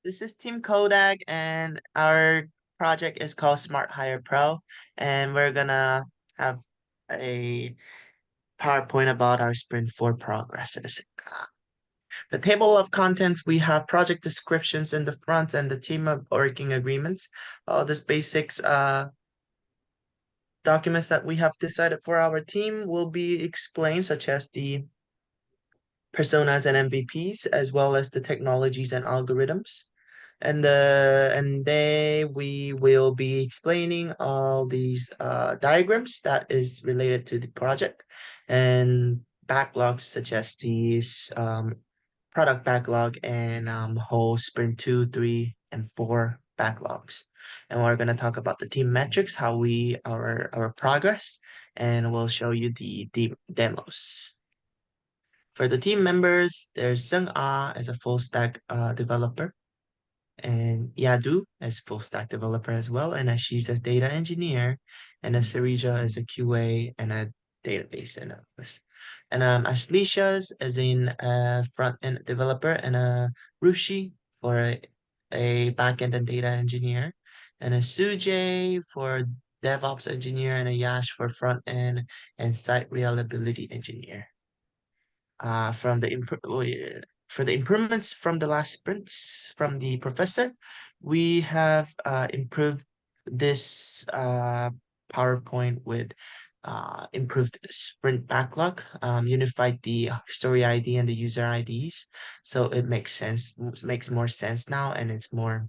This is TeamKodak, and our project is called Smart Hire Pro, and we're gonna have a PowerPoint about our Sprint4 progresses. The table of contents, we have project descriptions in the front and the team of working agreements. All these basics documents that we have decided for our team will be explained, such as the personas and MVPs, as well as the technologies and algorithms. We will be explaining all these diagrams that is related to the project and backlogs such as these product backlog and whole sprint 2, 3, and 4 backlogs. And we're going to talk about the team metrics, how we our progress, and we'll show you the demos. For the team members, there's Sung Ah as a full stack developer, and Yadu as full stack developer as well, and she's a data engineer, and Sarija as a QA and a database analyst. And Ashlicia's as in a front end developer, and Rushi for a back end and data engineer, and a Sujay for DevOps engineer, and a Yash for front end and site reliability engineer. From the for the improvements from the last sprints from the professor, we have improved this PowerPoint with improved sprint backlog, unified the story ID and the user IDs, so it makes more sense now, and it's more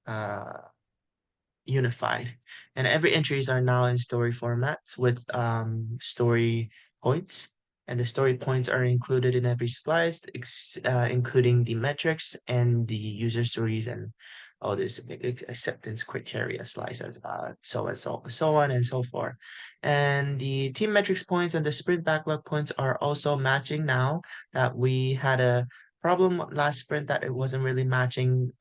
uh, unified. And every entries are now in story formats with story points. And the story points are included in every slide, including the metrics and the user stories and all this acceptance criteria slices, so on and so forth. And the team metrics points and the sprint backlog points are also matching now that we had a problem last sprint that it wasn't really matching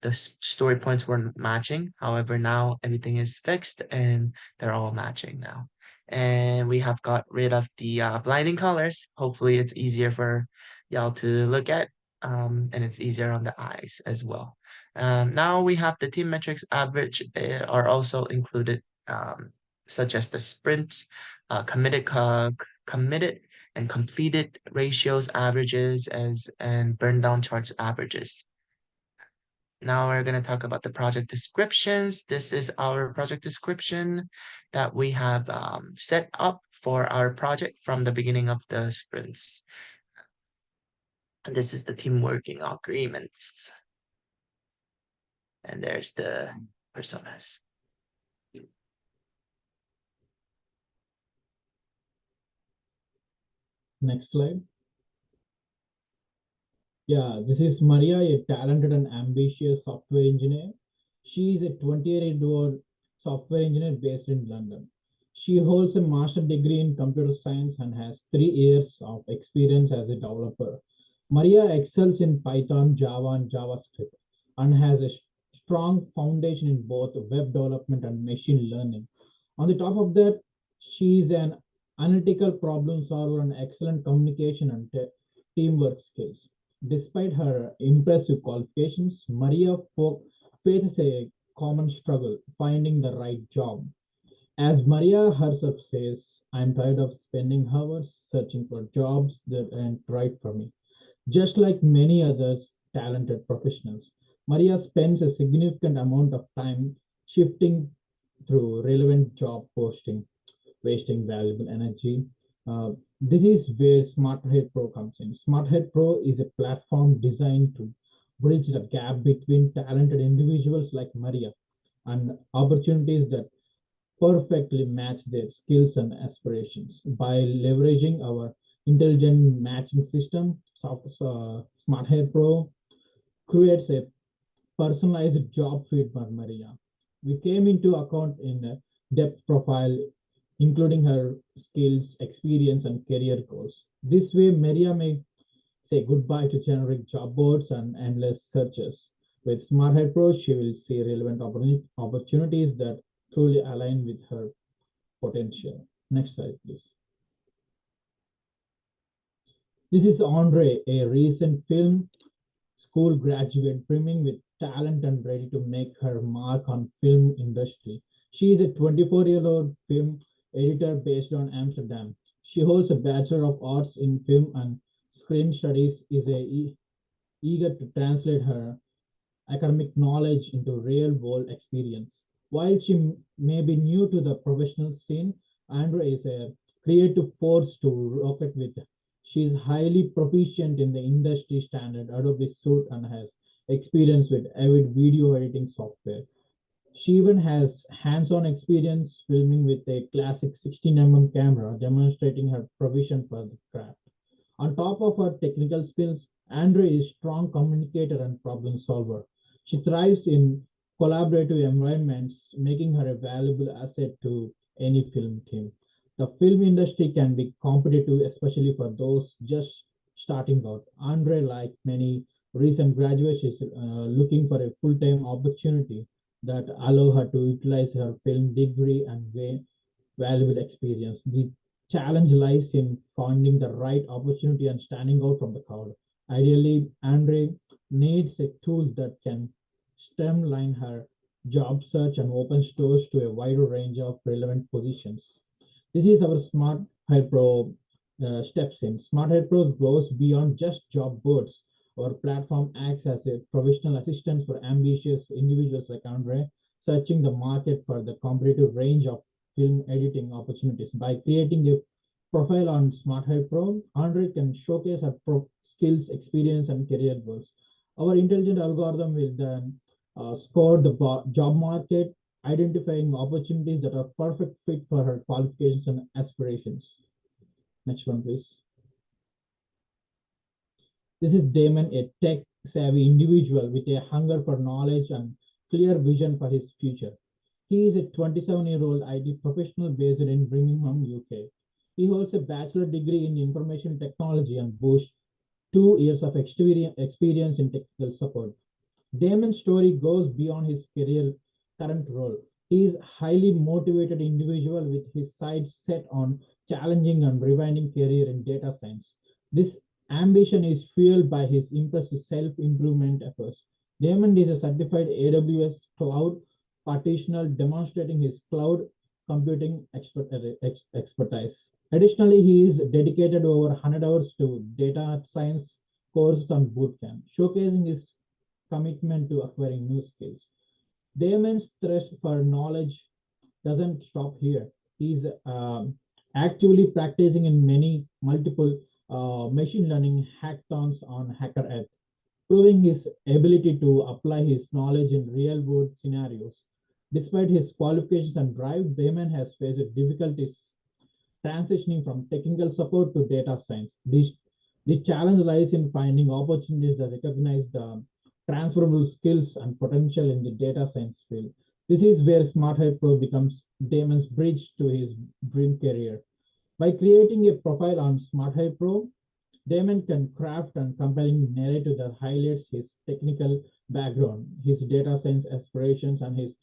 the story points weren't matching. However, now everything is fixed and they're all matching now. And we have got rid of the blinding colors. Hopefully, it's easier for y'all to look at, and it's easier on the eyes as well. Now we have the team metrics average are also included, such as the sprints, committed and completed ratios averages and burn down charts averages. Now we're going to talk about the project descriptions. This is our project description that we have set up for our project from the beginning of the sprints. And this is the team working agreements. And there's the personas. Next slide. Yeah, this is Maria, a talented and ambitious software engineer. She is a 28-year-old software engineer based in London. She holds a master's degree in computer science and has 3 years of experience as a developer. Maria excels in Python, Java, and JavaScript and has a strong foundation in both web development and machine learning. On the top of that, she is an analytical problem solver and excellent communication and teamwork skills. Despite her impressive qualifications, Maria faces a common struggle finding the right job. As Maria herself says, I'm tired of spending hours searching for jobs that aren't right for me. Just like many others talented professionals, Maria spends a significant amount of time shifting through relevant job posting, wasting valuable energy. This is where SmartHead Pro comes in. SmartHead Pro is a platform designed to bridge the gap between talented individuals like Maria and opportunities that perfectly match their skills and aspirations. By leveraging our intelligent matching system, SmartHead Pro creates a personalized job feed for Maria. We came into account in a depth profile, including her skills, experience, and career goals. This way, Maria may say goodbye to generic job boards and endless searches. With SmartHead Pro, she will see relevant opportunities that truly align with her potential. Next slide, please. This is Andre, a recent film school graduate brimming with talent and ready to make her mark on film industry. She is a 24-year-old film editor based on Amsterdam. She holds a Bachelor of Arts in Film and Screen Studies, eager to translate her academic knowledge into real world experience. While she may be new to the professional scene, Andrea is a creative force to rocket with. She is highly proficient in the industry standard Adobe Suite and has experience with avid video editing software. She even has hands-on experience filming with a classic 16 camera, demonstrating her provision for the craft. On top of her technical skills, Andre is a strong communicator and problem solver. She thrives in collaborative environments, making her a valuable asset to any film team. The film industry can be competitive, especially for those just starting out. Andre, like many recent graduates, is looking for a full-time opportunity that allow her to utilize her film degree and valuable experience. The challenge lies in finding the right opportunity and standing out from the crowd. Ideally, Andre needs a tool that can streamline her job search and open doors to a wider range of relevant positions. This is our Smart Hire Pro steps in. Smart Hire Pro goes beyond just job boards. Our platform acts as a professional assistant for ambitious individuals like Andre, searching the market for the competitive range of film editing opportunities. By creating a profile on Smart Hire Pro, Andre can showcase her skills, experience, and career goals. Our intelligent algorithm will then score the job market, identifying opportunities that are perfect fit for her qualifications and aspirations. Next one, please. This is Damon, a tech savvy individual with a hunger for knowledge and clear vision for his future. He is a 27-year-old IT professional based in Birmingham, UK. He holds a bachelor degree in information technology and boasts 2 years of experience in technical support. Damon's story goes beyond his career current role. He is a highly motivated individual with his sights set on challenging and rewinding career in data science. This ambition is fueled by his impressive self-improvement efforts. Damon is a certified AWS cloud practitioner, demonstrating his cloud computing expertise. Additionally, he is dedicated over 100 hours to data science courses and bootcamp, showcasing his commitment to acquiring new skills. Damon's thirst for knowledge doesn't stop here. He's actively practicing in many multiple machine learning hackathons on Hacker Earth, proving his ability to apply his knowledge in real world scenarios. Despite his qualifications and drive, Damon has faced difficulties transitioning from technical support to data science. The challenge lies in finding opportunities that recognize the transferable skills and potential in the data science field. This is where Smart Hire Pro becomes Damon's bridge to his dream career. By creating a profile on Smart Hire Pro, Damon can craft a compelling narrative that highlights his technical background, his data science aspirations, and his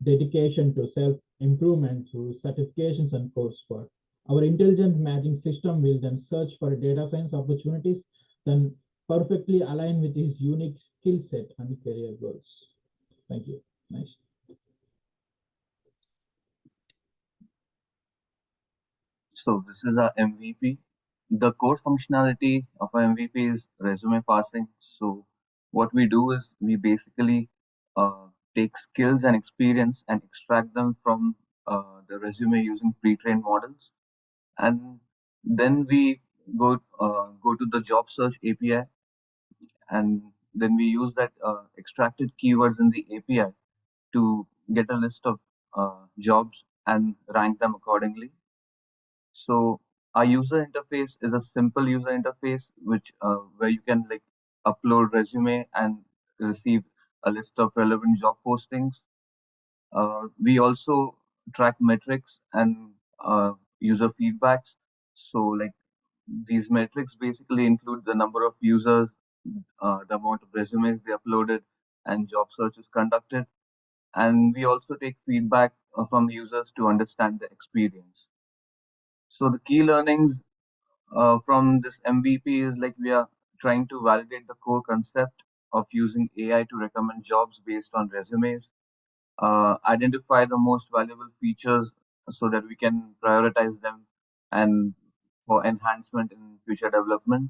dedication to self-improvement through certifications and coursework. Our intelligent matching system will then search for data science opportunities, then perfectly align with his unique skill set and career goals. Thank you. Nice. So this is our MVP. The core functionality of our MVP is resume parsing. So what we do is we basically take skills and experience and extract them from the resume using pre-trained models, and then we go to the job search API, and then we use that extracted keywords in the API to get a list of jobs and rank them accordingly. So our user interface is a simple user interface which where you can like upload resume and receive a list of relevant job postings. We also track metrics and user feedbacks. So like these metrics basically include the number of users, the amount of resumes they uploaded, and job searches conducted. And we also take feedback from the users to understand the experience. So the key learnings from this MVP is like we are trying to validate the core concept of using AI to recommend jobs based on resumes, identify the most valuable features so that we can prioritize them and for enhancement in future development,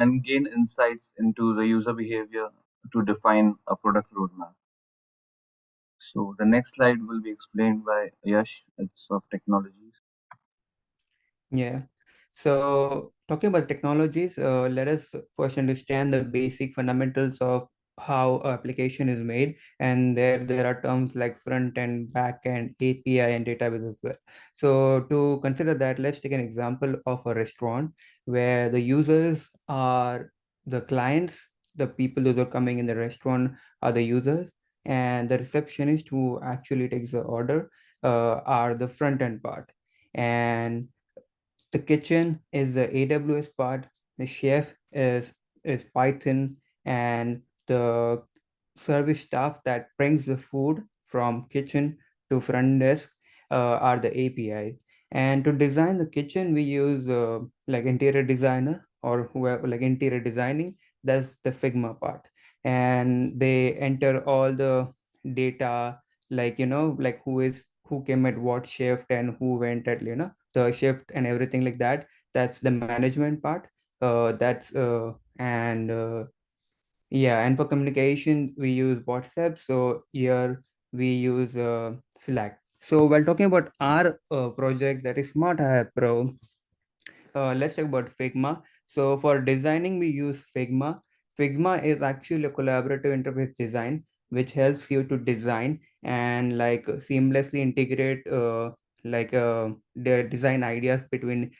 and gain insights into the user behavior to define a product roadmap. So the next slide will be explained by Yash. It's of technologies. Yeah. So talking about technologies, let us first understand the basic fundamentals of how a application is made. And there are terms like front end, back end, API, and database as well. So to consider that, let's take an example of a restaurant where the users are the clients, the people who are coming in the restaurant are the users, and the receptionist who actually takes the order are the front end part. And the kitchen is the AWS part, the chef is Python, and the service staff that brings the food from kitchen to front desk are the APIs. And to design the kitchen, we use like interior designer or whoever like interior designing. That's the Figma part, and they enter all the data, like like who came at what shift and who went at the shift and everything like that. That's the management part. That's and Yeah, and for communication, we use WhatsApp. So here we use Slack. So while talking about our project, that is Smart Hire Pro, let's talk about Figma. So for designing, we use Figma. Figma is actually a collaborative interface design, which helps you to design and like seamlessly integrate the design ideas between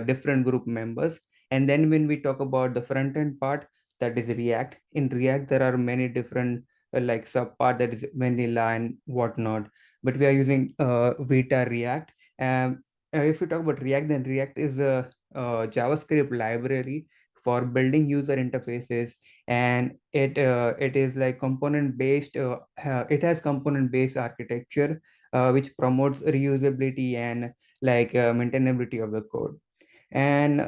different group members. And then when we talk about the front end part, that is React. In React, there are many different like sub part, that is vanilla and whatnot. But we are using Vita React. If we talk about React, then React is a JavaScript library for building user interfaces, and it is like component based. It has component based architecture, which promotes reusability and maintainability of the code. And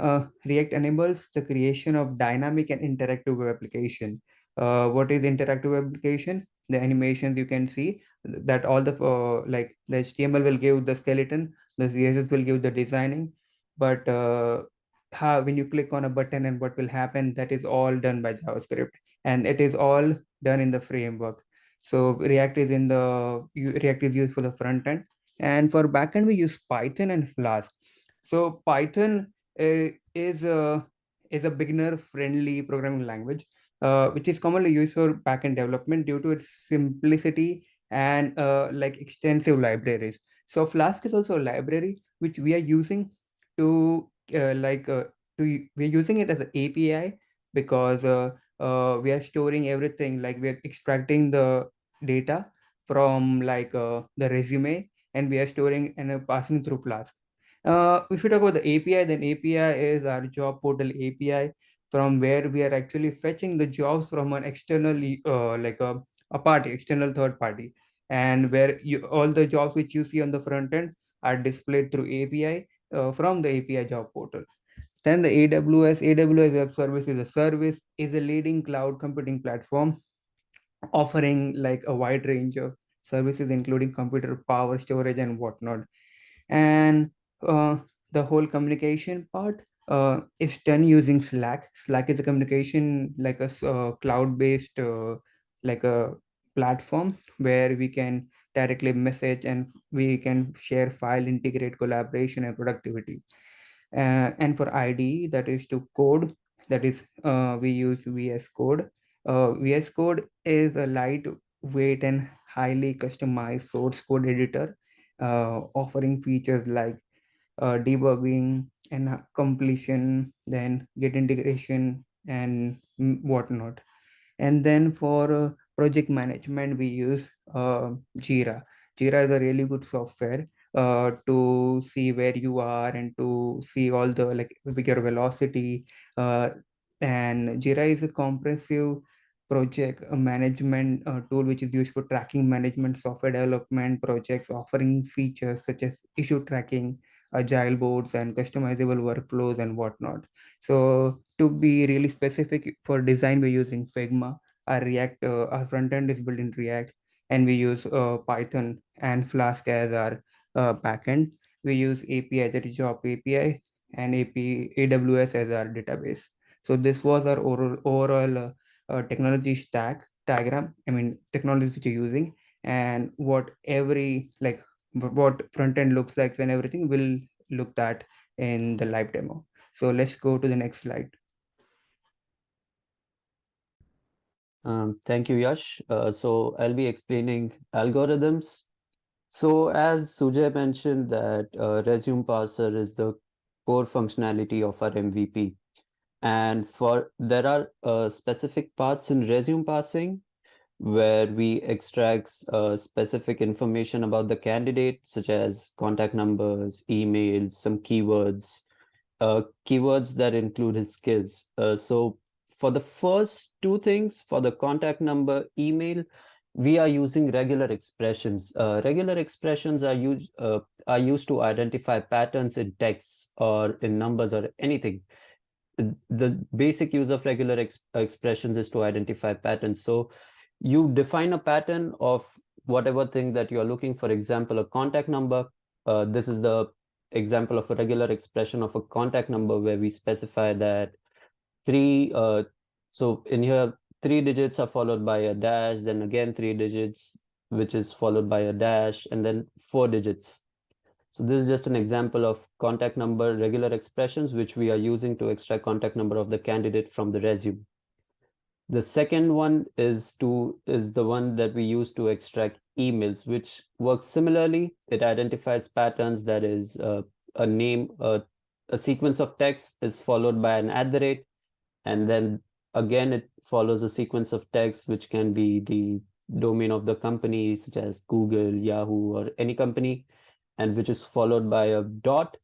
React enables the creation of dynamic and interactive web application. What is interactive web application? The animations you can see, that all the HTML will give the skeleton, the CSS will give the designing, but how when you click on a button and what will happen, that is all done by JavaScript, and it is all done in the framework. So React is used for the front end, and for backend we use Python and Flask. So Python is a beginner friendly programming language, which is commonly used for backend development due to its simplicity and like extensive libraries. So Flask is also a library which we are using to we're using it as an API, because we are storing everything, like we are extracting the data from the resume, and we are storing and passing through Flask. If we talk about the API, then API is our job portal API, from where we are actually fetching the jobs from an external, a party, external third party, and where all the jobs which you see on the front end are displayed through API from the API job portal. Then the AWS Web Service is a leading cloud computing platform offering like a wide range of services, including computer power, storage, and whatnot. And uh, the whole communication part is done using Slack. Slack is a communication like cloud-based like a platform where we can directly message and we can share file, integrate collaboration and productivity. And for IDE, that is to code, that is we use VS Code. VS Code is a lightweight and highly customized source code editor, offering features like debugging and completion, then Git integration and whatnot. And then for project management, we use Jira. Jira is a really good software to see where you are and to see all the like with your velocity. Uh, and Jira is a comprehensive project management tool which is used for tracking management, software development projects, offering features such as issue tracking, agile boards and customizable workflows and whatnot. So to be really specific, for design, we're using Figma. Our front end is built in React, and we use Python and Flask as our backend. We use API, that is Job API, and AWS as our database. So this was our overall technology stack diagram. I mean, technologies which you're using, and what every like what front end looks like and everything will look that in the live demo. So let's go to the next slide. Thank you, Yash. So I'll be explaining algorithms. So as Sujay mentioned that resume parser is the core functionality of our MVP. And there are specific parts in resume parsing where we extract specific information about the candidate, such as contact numbers, emails, some keywords that include his skills. So for the first two things, for the contact number, email, we are using regular expressions. Regular expressions are used to identify patterns in text or in numbers or anything. The basic use of regular expressions is to identify patterns. So you define a pattern of whatever thing that you're looking for. Example, a contact number. This is the example of a regular expression of a contact number where we specify that so in here, 3 digits are followed by a dash, then again 3 digits, which is followed by a dash, and then 4 digits. So this is just an example of contact number regular expressions, which we are using to extract contact number of the candidate from the resume. The second one is the one that we use to extract emails, which works similarly. It identifies patterns, that is a name, a sequence of text is followed by an @ and then again it follows a sequence of text, which can be the domain of the company, such as Google, Yahoo, or any company, and which is followed by a dot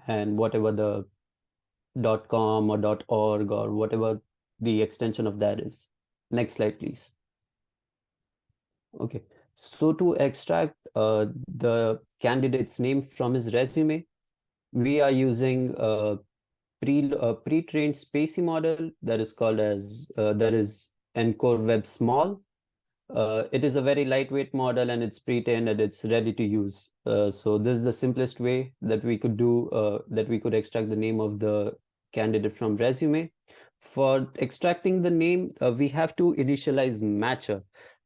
and whatever the .com or .org or whatever the extension of that is. Next slide, please. Okay, so to extract the candidate's name from his resume, we are using a pre-trained spacey model that is called as that is Encore Web Small. It is a very lightweight model and it's pre-trained and it's ready to use. So this is the simplest way that we could do that we could extract the name of the candidate from resume. For extracting the name, we have to initialize matcher.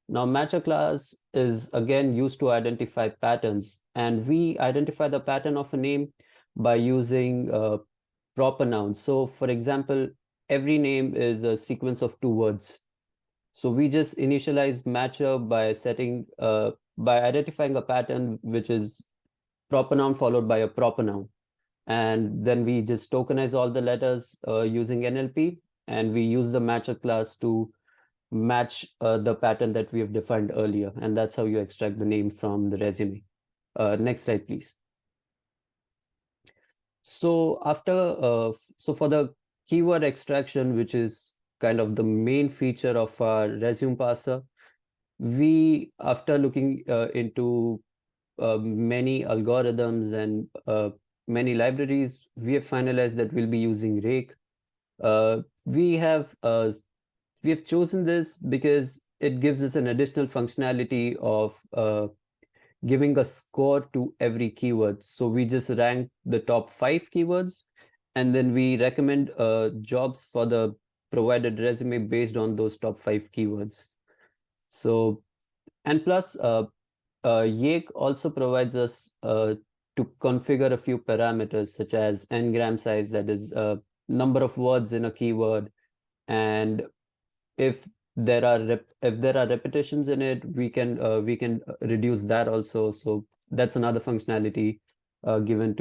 Now matcher class is again used to identify patterns, and we identify the pattern of a name by using proper nouns. So for example, every name is a sequence of 2 words. So we just initialize matcher by identifying a pattern which is proper noun followed by a proper noun. And then we just tokenize all the letters using NLP, and we use the matcher class to match the pattern that we have defined earlier. And that's how you extract the name from the resume. Next slide, please. So for the keyword extraction, which is kind of the main feature of our resume parser, we, after looking into many algorithms and many libraries, we have finalized that we'll be using Rake. We have chosen this because it gives us an additional functionality of giving a score to every keyword. So we just rank the top 5 keywords, and then we recommend jobs for the provided resume based on those top 5 keywords. So, and plus, Yake also provides us to configure a few parameters such as n-gram size, that is number of words in a keyword, and if there are repetitions in it, we can reduce that also. So that's another functionality given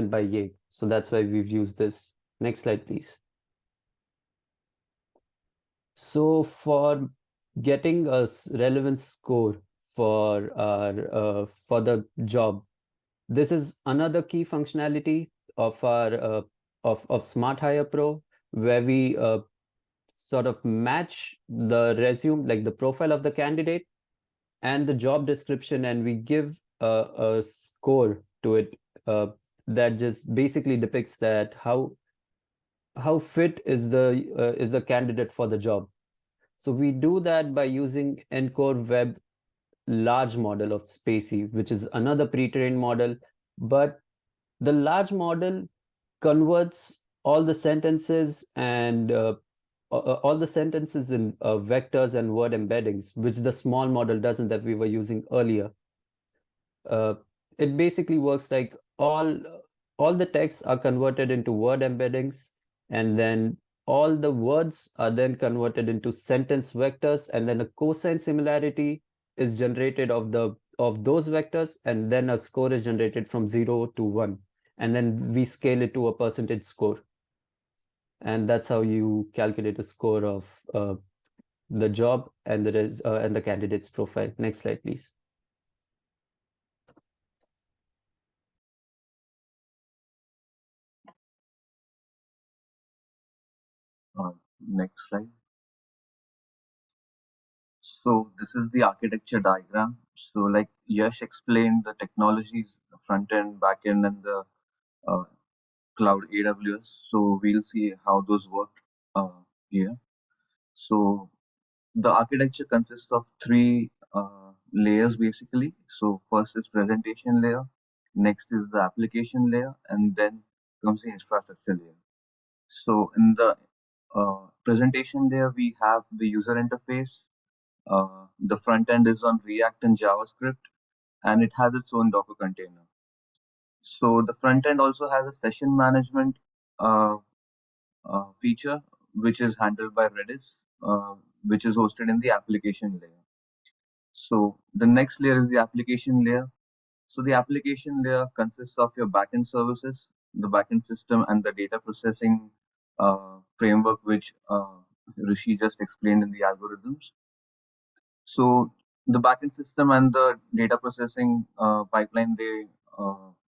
by Yake. So that's why we've used this. Next slide, please. So for getting a relevant score for our for the job, this is another key functionality of our of Smart Hire Pro, where we sort of match the resume, like the profile of the candidate and the job description, and we give a score to it that just basically depicts that how fit is the candidate for the job. So we do that by using Encore Web large model of Spacey, which is another pre-trained model, but the large model converts all the sentences and all the sentences in vectors and word embeddings, which the small model doesn't, that we were using earlier. It basically works like all the texts are converted into word embeddings, and then all the words are then converted into sentence vectors, and then a cosine similarity is generated of those vectors, and then a score is generated from 0 to 1, and then we scale it to a percentage score, and that's how you calculate a score of the job and the candidate's profile. Next slide, please. Next slide. So this is the architecture diagram. So like Yash explained, the technologies, the front end, back end, and the cloud AWS. So we'll see how those work here. So the architecture consists of three layers basically. So first is presentation layer, next is the application layer, and then comes the infrastructure layer. So in the presentation layer, we have the user interface. The front end is on React and JavaScript, and it has its own Docker container. So the front end also has a session management feature, which is handled by Redis, which is hosted in the application layer. So the next layer is the application layer. So the application layer consists of your backend services, the backend system, and the data processing framework, which Rishi just explained in the algorithms. So the backend system and the data processing pipeline, they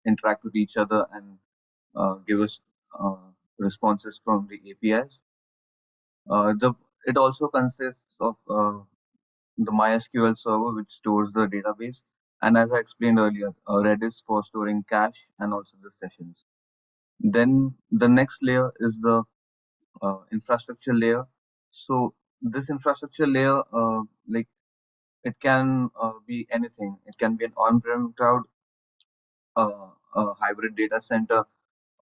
interact with each other and give us responses from the APIs. It also consists of the MySQL server, which stores the database, and as I explained earlier, Redis for storing cache and also the sessions. Then the next layer is the infrastructure layer. So this infrastructure layer, like it can be anything. It can be an on-prem cloud, a hybrid data center,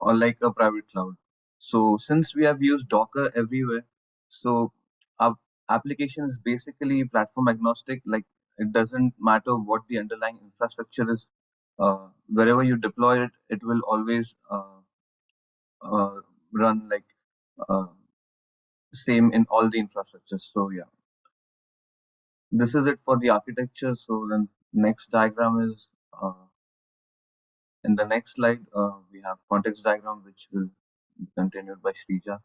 or like a private cloud. So since we have used Docker everywhere, so our application is basically platform agnostic. Like it doesn't matter what the underlying infrastructure is. Wherever you deploy it, it will always run like uh, same in all the infrastructures. So yeah, this is it for the architecture. So the next diagram is in the next slide. We have context diagram, which will be continued by Srija.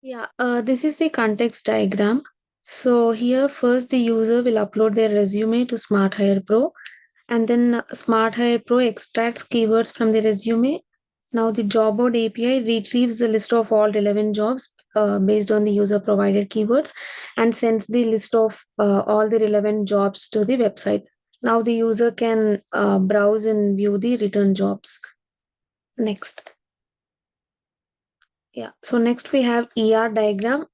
Yeah, this is the context diagram. So here first the user will upload their resume to Smart Hire Pro, and then Smart Hire Pro extracts keywords from the resume. Now the job board API retrieves the list of all relevant jobs based on the user provided keywords and sends the list of all the relevant jobs to the website. Now the user can browse and view the return jobs. Next. Yeah, so next we have ER diagram.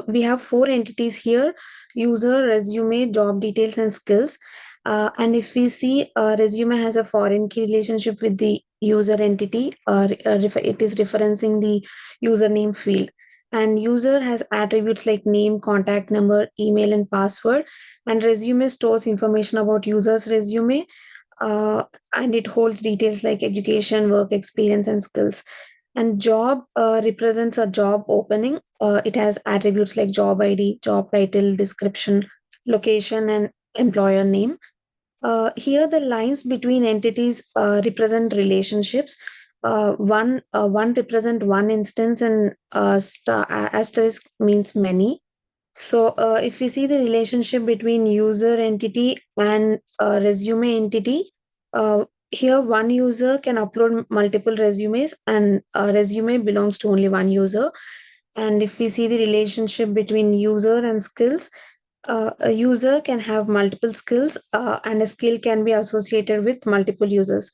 We have four entities here: user, resume, job details, and skills. And if we see, resume has a foreign key relationship with the user entity. It is referencing the username field. And user has attributes like name, contact number, email, and password. And resume stores information about user's resume. And it holds details like education, work experience, and skills. And job represents a job opening. It has attributes like job ID, job title, description, location, and employer name. Here, the lines between entities represent relationships. One represent one instance, and asterisk means many. So, if we see the relationship between user entity and resume entity, here one user can upload multiple resumes, and a resume belongs to only one user. And if we see the relationship between user and skills, A user can have multiple skills, and a skill can be associated with multiple users.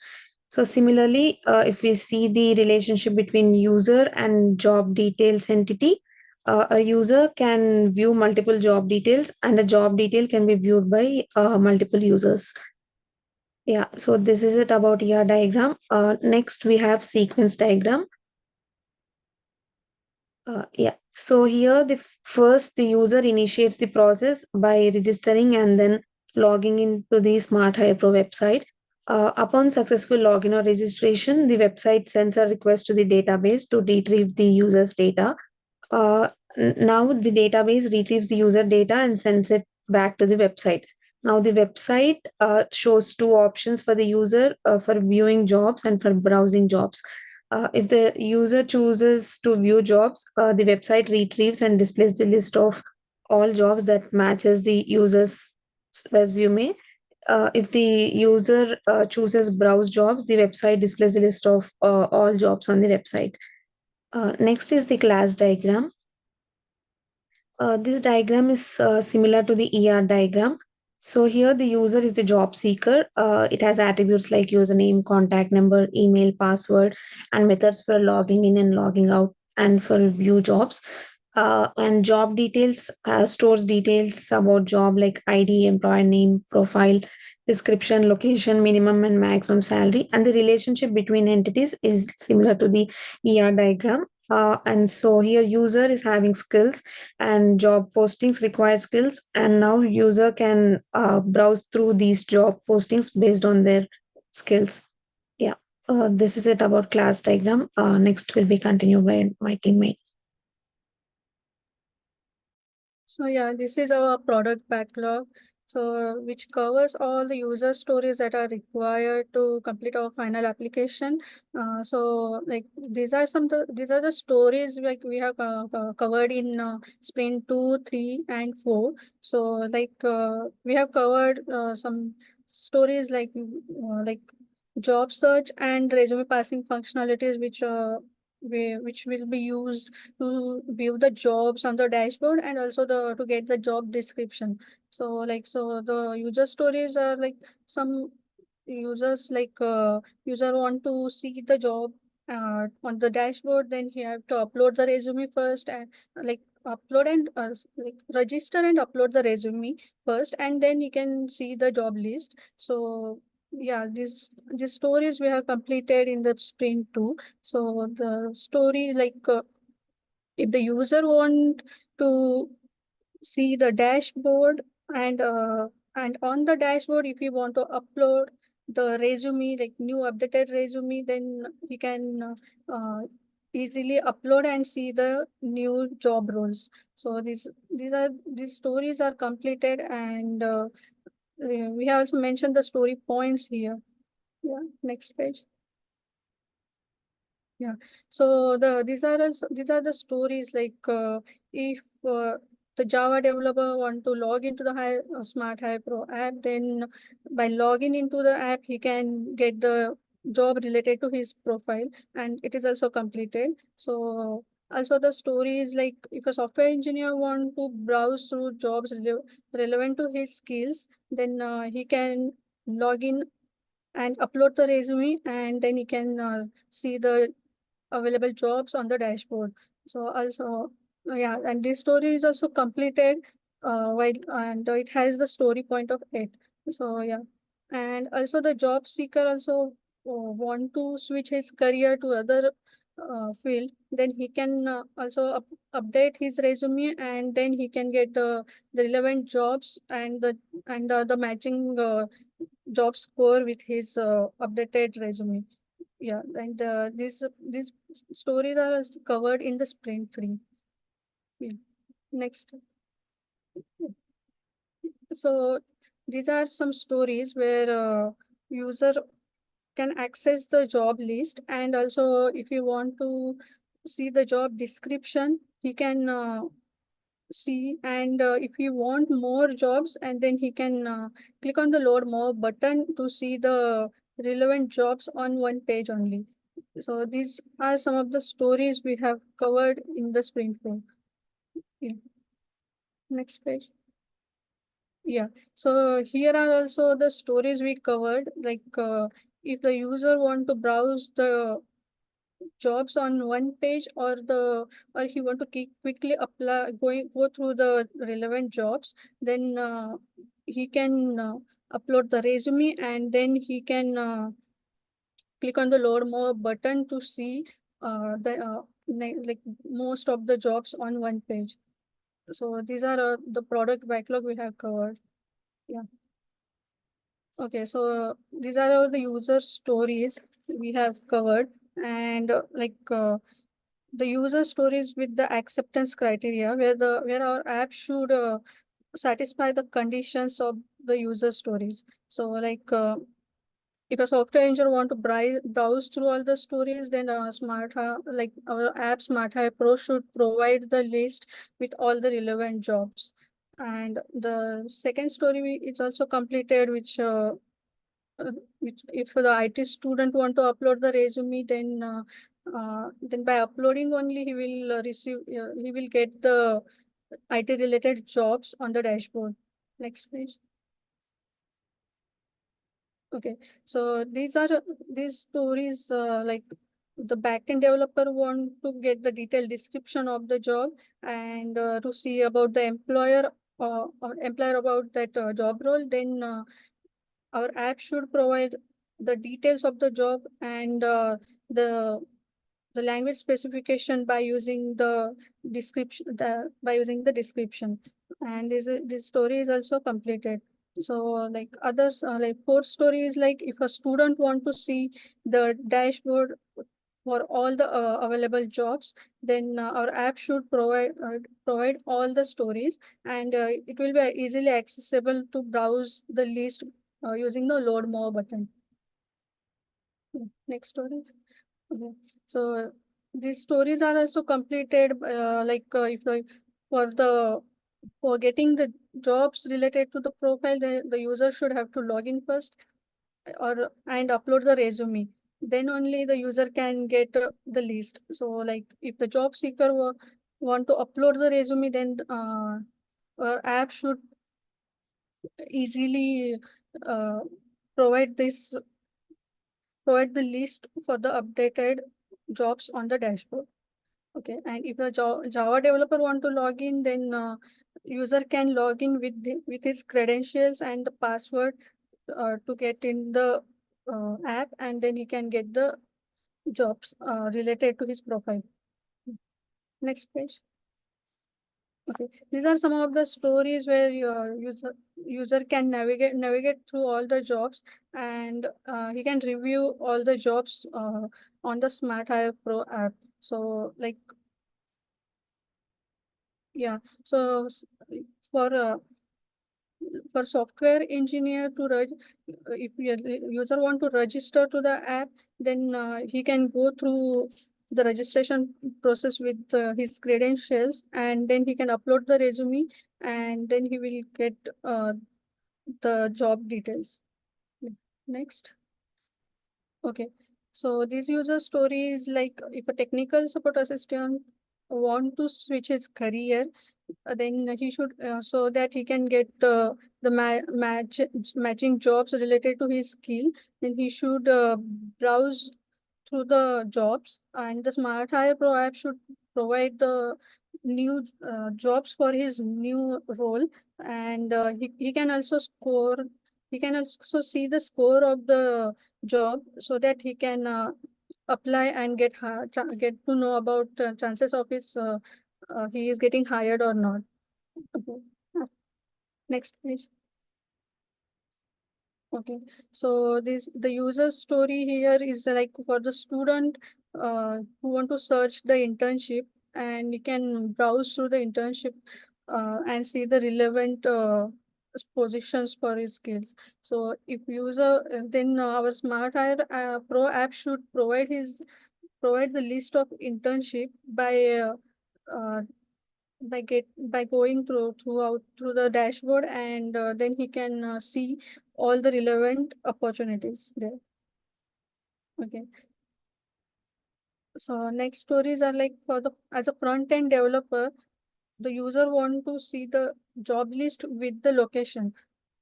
So similarly, if we see the relationship between user and job details entity, a user can view multiple job details, and a job detail can be viewed by multiple users. Yeah, so this is it about ER diagram. Next, we have sequence diagram. Yeah, so here first the user initiates the process by registering and then logging into the Smart Hire Pro website. Upon successful login or registration, the website sends a request to the database to retrieve the user's data. Uh, Now the database retrieves the user data and sends it back to the website. Now the website shows two options for the user for viewing jobs and for browsing jobs. If the user chooses to view jobs, the website retrieves and displays the list of all jobs that matches the user's resume. If the user chooses browse jobs, the website displays the list of all jobs on the website. Next is the class diagram. This diagram is similar to the ER diagram. So here the user is the job seeker. It has attributes like username, contact number, email, password, and methods for logging in and logging out and for view jobs. And job details stores details about job like ID, employer name, profile, description, location, minimum and maximum salary. And the relationship between entities is similar to the ER diagram. And so here user is having skills and job postings require skills, and now user can browse through these job postings based on their skills. Yeah, this is it about class diagram. Next will be continued by my teammate. So yeah, this is our product backlog. So which covers all the user stories that are required to complete our final application. So like these are these are the stories like we have covered in sprint 2, 3, and 4. So like we have covered some stories like job search and resume passing functionalities, which will be used to view the jobs on the dashboard and also to get the job description. So the user stories are like some users user want to see the job on the dashboard, then he have to upload the resume first and like upload and like register and upload the resume first, and then you can see the job list. So yeah, these stories we have completed in the sprint 2. So the story if the user want to see the dashboard and on the dashboard if you want to upload the resume like new updated resume, then he can easily upload and see the new job roles. So these stories are completed, and we have also mentioned the story points here. Yeah, next page. Yeah. So these are the stories if the Java developer want to log into the Smart Hire Pro app, then by logging into the app, he can get the job related to his profile, and it is also completed. So also the stories like if a software engineer want to browse through jobs relevant to his skills, then he can log in and upload the resume, and then he can see the available jobs on the dashboard. So also, yeah, and this story is also completed and it has the story point of it. So yeah, and also the job seeker also want to switch his career to other field, then he can also update his resume, and then he can get the relevant jobs and the matching job score with his updated resume. Yeah, and these stories are covered in the sprint 3. Yeah. Next. So these are some stories where user can access the job list, and also if you want to see the job description, he can see, and if you want more jobs, and then he can click on the load more button to see the relevant jobs on one page only. So these are some of the stories we have covered in the sprint 4. Yeah. Next page. Yeah, so here are also the stories we covered. Like if the user want to browse the jobs on one page, or he want to quickly apply go through the relevant jobs, then he can upload the resume, and then he can click on the load more button to see the like most of the jobs on one page. So these are the product backlog we have covered. Yeah. Okay, so these are all the user stories we have covered, and the user stories with the acceptance criteria, where our app should satisfy the conditions of the user stories. So if a software engineer want to browse through all the stories, then like our app Smart Hire Pro should provide the list with all the relevant jobs. And the second story is also completed, uh, which if the IT student want to upload the resume, then by uploading only he will get the IT related jobs on the dashboard. Next page. Okay, so these stories, like the backend developer want to get the detailed description of the job, and to see about the employer about that job role. Then our app should provide the details of the job, and the the language specification by using the description. And this story is also completed. So like others, like fourth story is like if a student want to see the dashboard for all the available jobs, then our app should provide all the stories, and it will be easily accessible to browse the list using the load more button. Next story. Okay. So these stories are also completed, if for getting the jobs related to the profile, the user should have to log in first, and upload the resume. Then only the user can get the list. So like if the job seeker want to upload the resume, then our app should easily uh, provide this provide the list for the updated jobs on the dashboard. Okay, and if the Java developer want to log in, then user can log in with his credentials and the password to get in the app, and then he can get the jobs related to his profile. Next page. Okay, these are some of the stories where your user can navigate through all the jobs, and he can review all the jobs on the Smart Hire Pro app. So like yeah, so for uh, for software engineer to if your user want to register to the app, then he can go through the registration process with his credentials, and then he can upload the resume, and then he will get the job details. Next. Okay, so this user story is like if a technical support assistant want to switch his career, then he should so that he can get the matching jobs related to his skill. Then he should browse through the jobs, and the Smart Hire Pro app should provide the new jobs for his new role, and he can also score. He can also see the score of the job, so that he can apply and get to know about chances of his he is getting hired or not. Okay. Next page. Okay, so the user story here is like for the student who want to search the internship, and you can browse through the internship and see the relevant positions for his skills. So if user then our Smart Hire Pro app should provide the list of internship uh, by going through the dashboard, and then he can see all the relevant opportunities there. Okay, so next stories are like for the as a front end developer, the user want to see the job list with the location,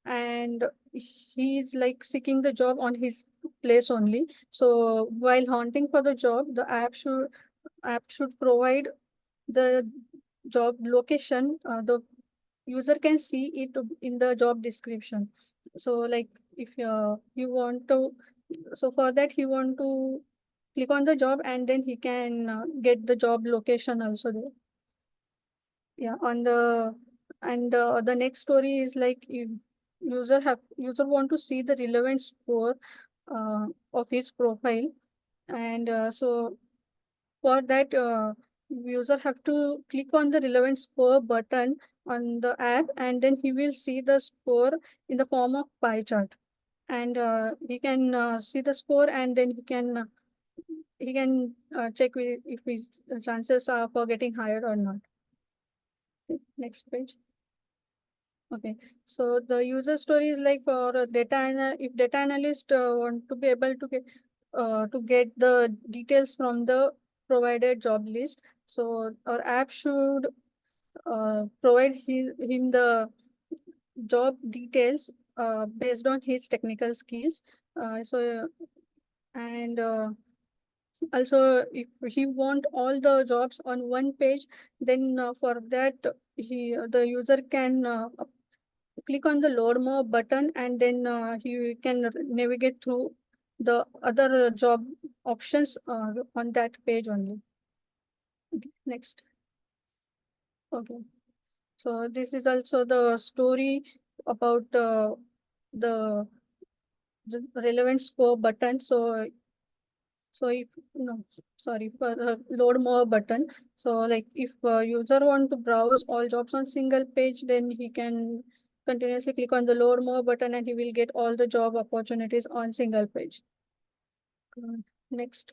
and he is like seeking the job on his place only. So while hunting for the job, the app should provide the job location. The user can see it in the job description. So like if you want to, so for that he want to click on the job, and then he can get the job location also there. Yeah, on the, and the next story is like if user want to see the relevant score of his profile, and so for that user have to click on the relevant score button on the app, and then he will see the score in the form of pie chart, and he can see the score, and then he can check if his chances are for getting hired or not. Okay, next page. Okay, so the user story is like for a if data analyst want to be able to get the details from the provided job list. So our app should provide him the job details based on his technical skills. And also if he want all the jobs on one page, then for that the user can click on the load more button, and then he can navigate through the other job options on that page only. Okay, next. Okay, so this is also the story about the, the relevant score button. So if no, sorry, for the load more button. So like if user want to browse all jobs on single page, then he can continuously click on the load more button, and he will get all the job opportunities on single page. Next.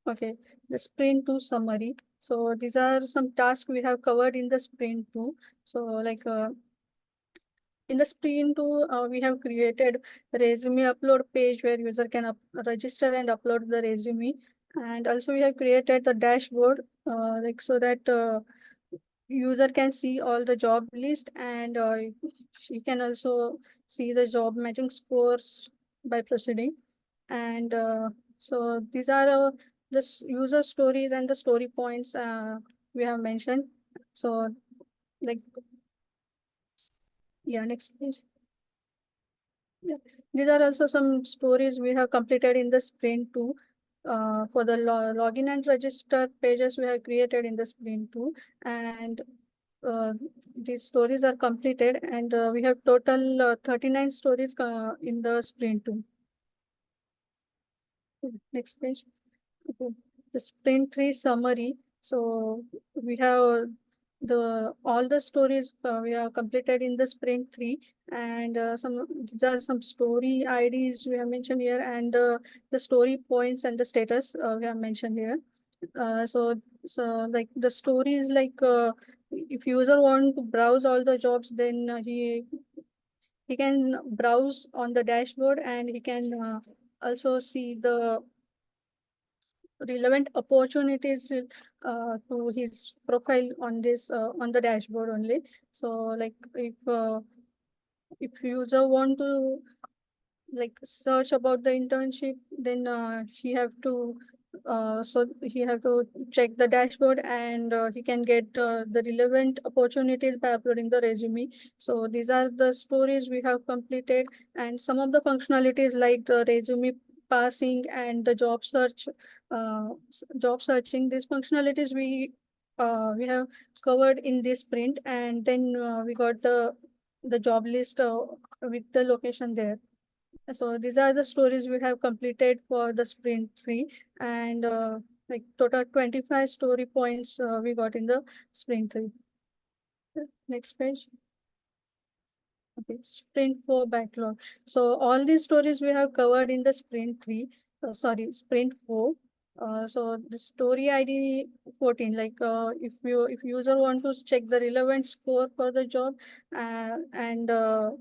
Okay, the Sprint 2 summary. So these are some tasks we have covered in the Sprint 2. So like in the Sprint 2, we have created resume upload page where user can register and upload the resume. And also we have created the dashboard like so that user can see all the job list, and she can also see the job matching scores by proceeding. And so these are the user stories and the story points we have mentioned. So like, yeah, next page. Yeah. These are also some stories we have completed in the Sprint 2. For the login and register pages we have created in the Sprint 2, and these stories are completed, and we have total 39 stories in the Sprint 2. Next page. Okay. The Sprint 3 summary. So we have the all the stories we have completed in the Sprint 3, and some these are some story IDs we have mentioned here, and the story points and the status we have mentioned here. So like the story is like if user want to browse all the jobs, then he can browse on the dashboard, and he can also see the relevant opportunities to his profile on this on the dashboard only. So like if user want to like search about the internship, then he have to check the dashboard, and he can get the relevant opportunities by uploading the resume. So these are the stories we have completed, and some of the functionalities like the resume passing and the job searching, these functionalities we have covered in this sprint, and then we got the job list with the location there. So these are the stories we have completed for the Sprint 3, and like total 25 story points we got in the Sprint 3. Next page. Okay, Sprint 4 backlog. So all these stories we have covered in the Sprint 3, Sprint 4. So the story ID 14, like if user want to check the relevant score for the job, and the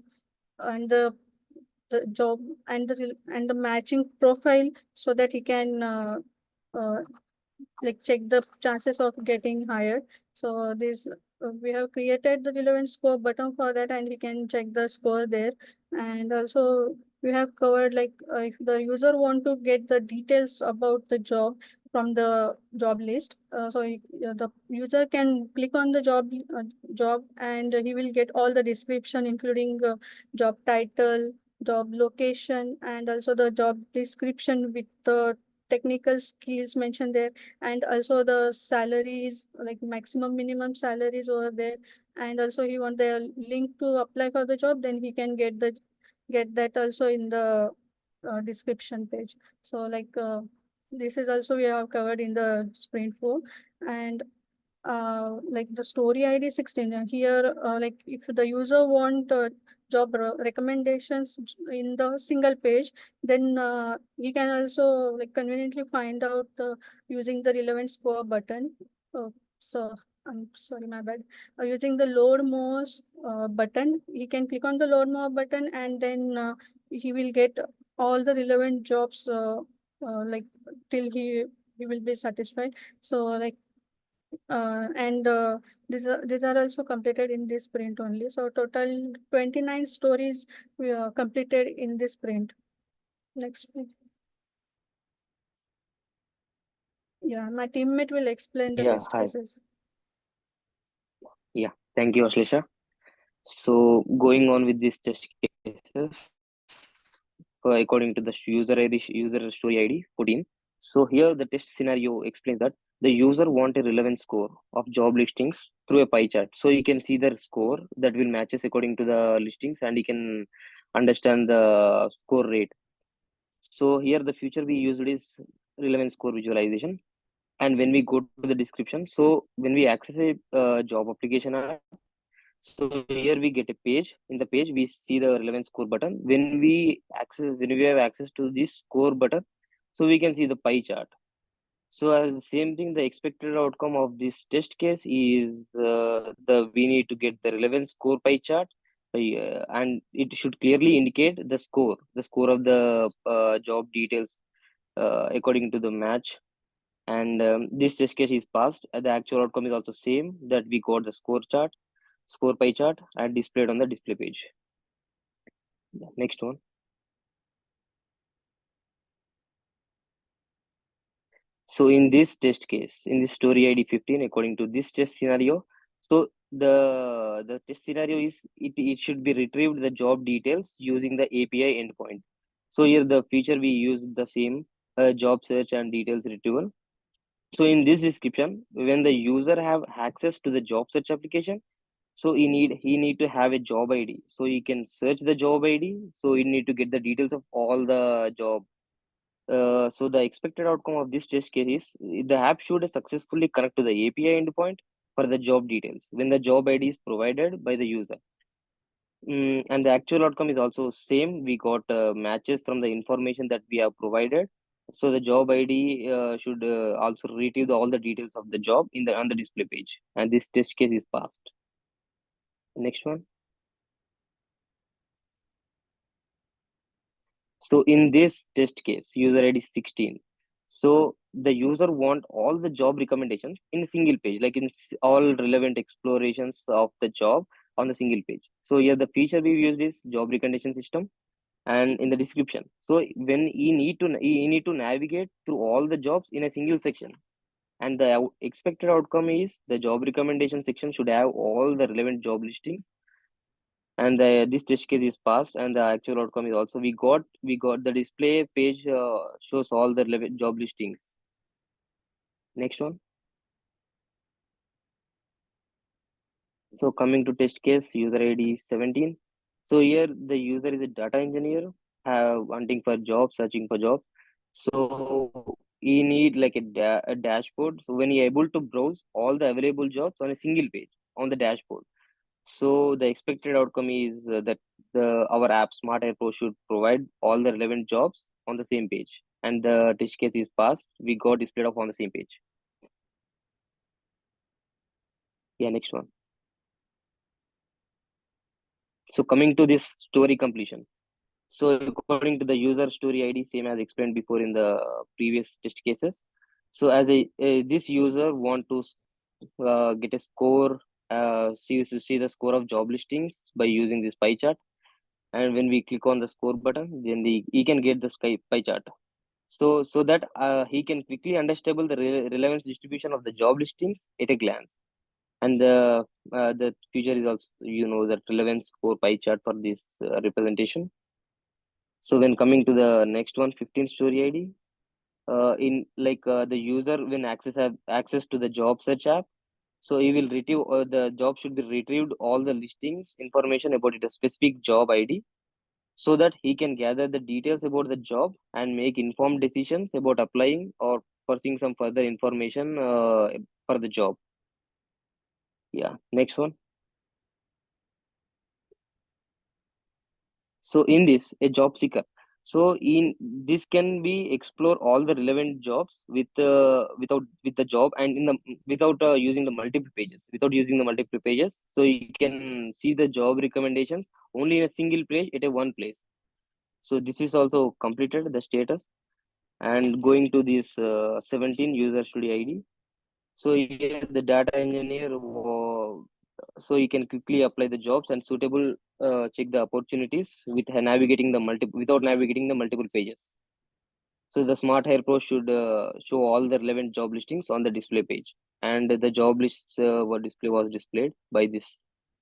job and the matching profile, so that he can uh, like check the chances of getting hired. So this we have created the relevant score button for that, and we can check the score there. And also we have covered like if the user want to get the details about the job from the job list, the user can click on the job, and he will get all the description, including job title, job location, and also the job description with the technical skills mentioned there, and also the salaries, like maximum minimum salaries over there. And also he want the link to apply for the job, then he can get that also in the description page. So this is also we have covered in the Sprint4. And like the story ID 16 here, like if the user want recommendations in the single page, then he can also like conveniently find out using the relevant score button. So I'm sorry, my bad. Using the load more button, he can click on the load more button, and then he will get all the relevant jobs like till he will be satisfied. So and these are also completed in this sprint only. So total 29 stories we completed in this sprint. Next page. Yeah, my teammate will explain the test Hi. cases. Thank you, Ashlisha. So going on with these test cases, according to the user story ID 14. So here the test scenario explains that the user want a relevant score of job listings through a pie chart. So you can see the score that will matches according to the listings, and you can understand the score rate. So here the feature we used is relevant score visualization. And when we go to the description, so when we access a job application app, so here we get a page. In the page, we see the relevant score button. When we have access to this score button, so we can see the pie chart. So as the same thing, the expected outcome of this test case is the we need to get the relevant score pie chart, and it should clearly indicate the score of the job details according to the match. And this test case is passed. The actual outcome is also same, that we got the score pie chart and displayed on the display page. Next one. So in this test case, in this story ID 15, according to this test scenario, so the test scenario is it should be retrieved the job details using the API endpoint. So here the feature we use the same job search and details retrieval. So in this description, when the user have access to the job search application, so he need to have a job ID, so he can search the job ID. So he need to get the details of all the job. So the expected outcome of this test case is the app should successfully connect to the API endpoint for the job details when the job ID is provided by the user. And the actual outcome is also same. We got matches from the information that we have provided. So the job ID should also retrieve all the details of the job on the display page, and this test case is passed. Next one. So in this test case, user ID 16. So the user want all the job recommendations in a single page, like in all relevant explorations of the job on the single page. So here the feature we used is job recommendation system, and in the description. So when he need to navigate through all the jobs in a single section, and the expected outcome is the job recommendation section should have all the relevant job listings, and this test case is passed. And the actual outcome is also we got the display page shows all the job listings. Next one. So coming to test case user ID 17. So here the user is a data engineer, hunting for jobs, searching for jobs. So he need like a dashboard, so when he able to browse all the available jobs on a single page on the dashboard. So the expected outcome is that our app Smart Airport should provide all the relevant jobs on the same page, and the test case is passed. We got displayed off on the same page. Yeah, next one. So coming to this story completion. So according to the user story ID, same as explained before in the previous test cases. So as this user want to get a score, see the score of job listings by using this pie chart. And when we click on the score button, then he can get the pie chart. So that he can quickly understand the relevance distribution of the job listings at a glance. And the feature is also, the relevance score pie chart for this representation. So when coming to the next one, 15 story ID, in like the user when have access to the job search app, so he will retrieve the job should be retrieved all the listings information about it, a specific job ID, so that he can gather the details about the job and make informed decisions about applying or pursuing some further information for the job. Yeah, next one. So in this, a job seeker. So in this can be explore all the relevant jobs with the job and in the without using the multiple pages. Without using the multiple pages, so you can see the job recommendations only in a single page at a one place. So this is also completed the status. And going to this 17 user studio ID. So here the data engineer, so you can quickly apply the jobs and suitable check the opportunities with navigating the multiple without navigating the multiple pages. So the Smart Hire Pro should show all the relevant job listings on the display page, and the job lists was displayed by this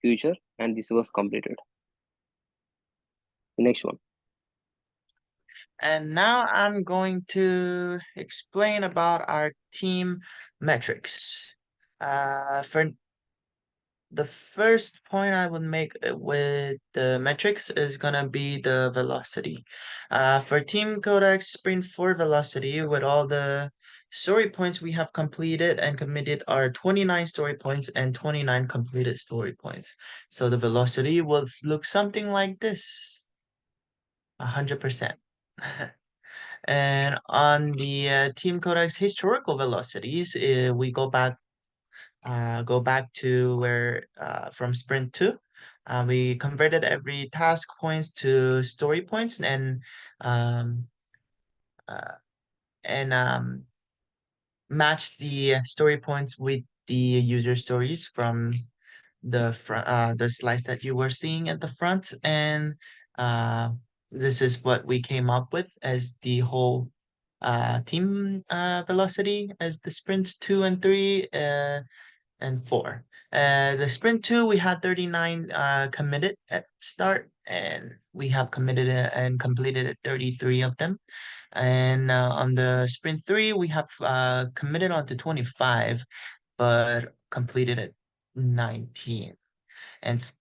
feature, and this was completed. Next one. And now I'm going to explain about our team metrics. For the first point I would make with the metrics is gonna be the velocity. For TeamKodak Sprint4 velocity, with all the story points we have completed and committed are 29 story points and 29 completed story points. So the velocity will look something like this, 100%. And on the TeamKodak's historical velocities, we go back to where from Sprint 2. We converted every task points to story points um, uh, and matched the story points with the user stories from the slides that you were seeing at the front. And uh, this is what we came up with as the whole team velocity as the sprints 2 and 3 and 4. The sprint 2, we had 39 committed at start, and we have committed and completed 33 of them. And on the sprint 3, we have committed on to 25, but completed at 19. And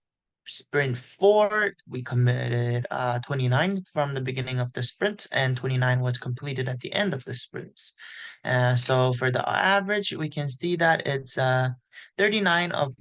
sprint 4, we committed 29 from the beginning of the sprint, and 29 was completed at the end of the sprints. So for the average, we can see that it's 39 of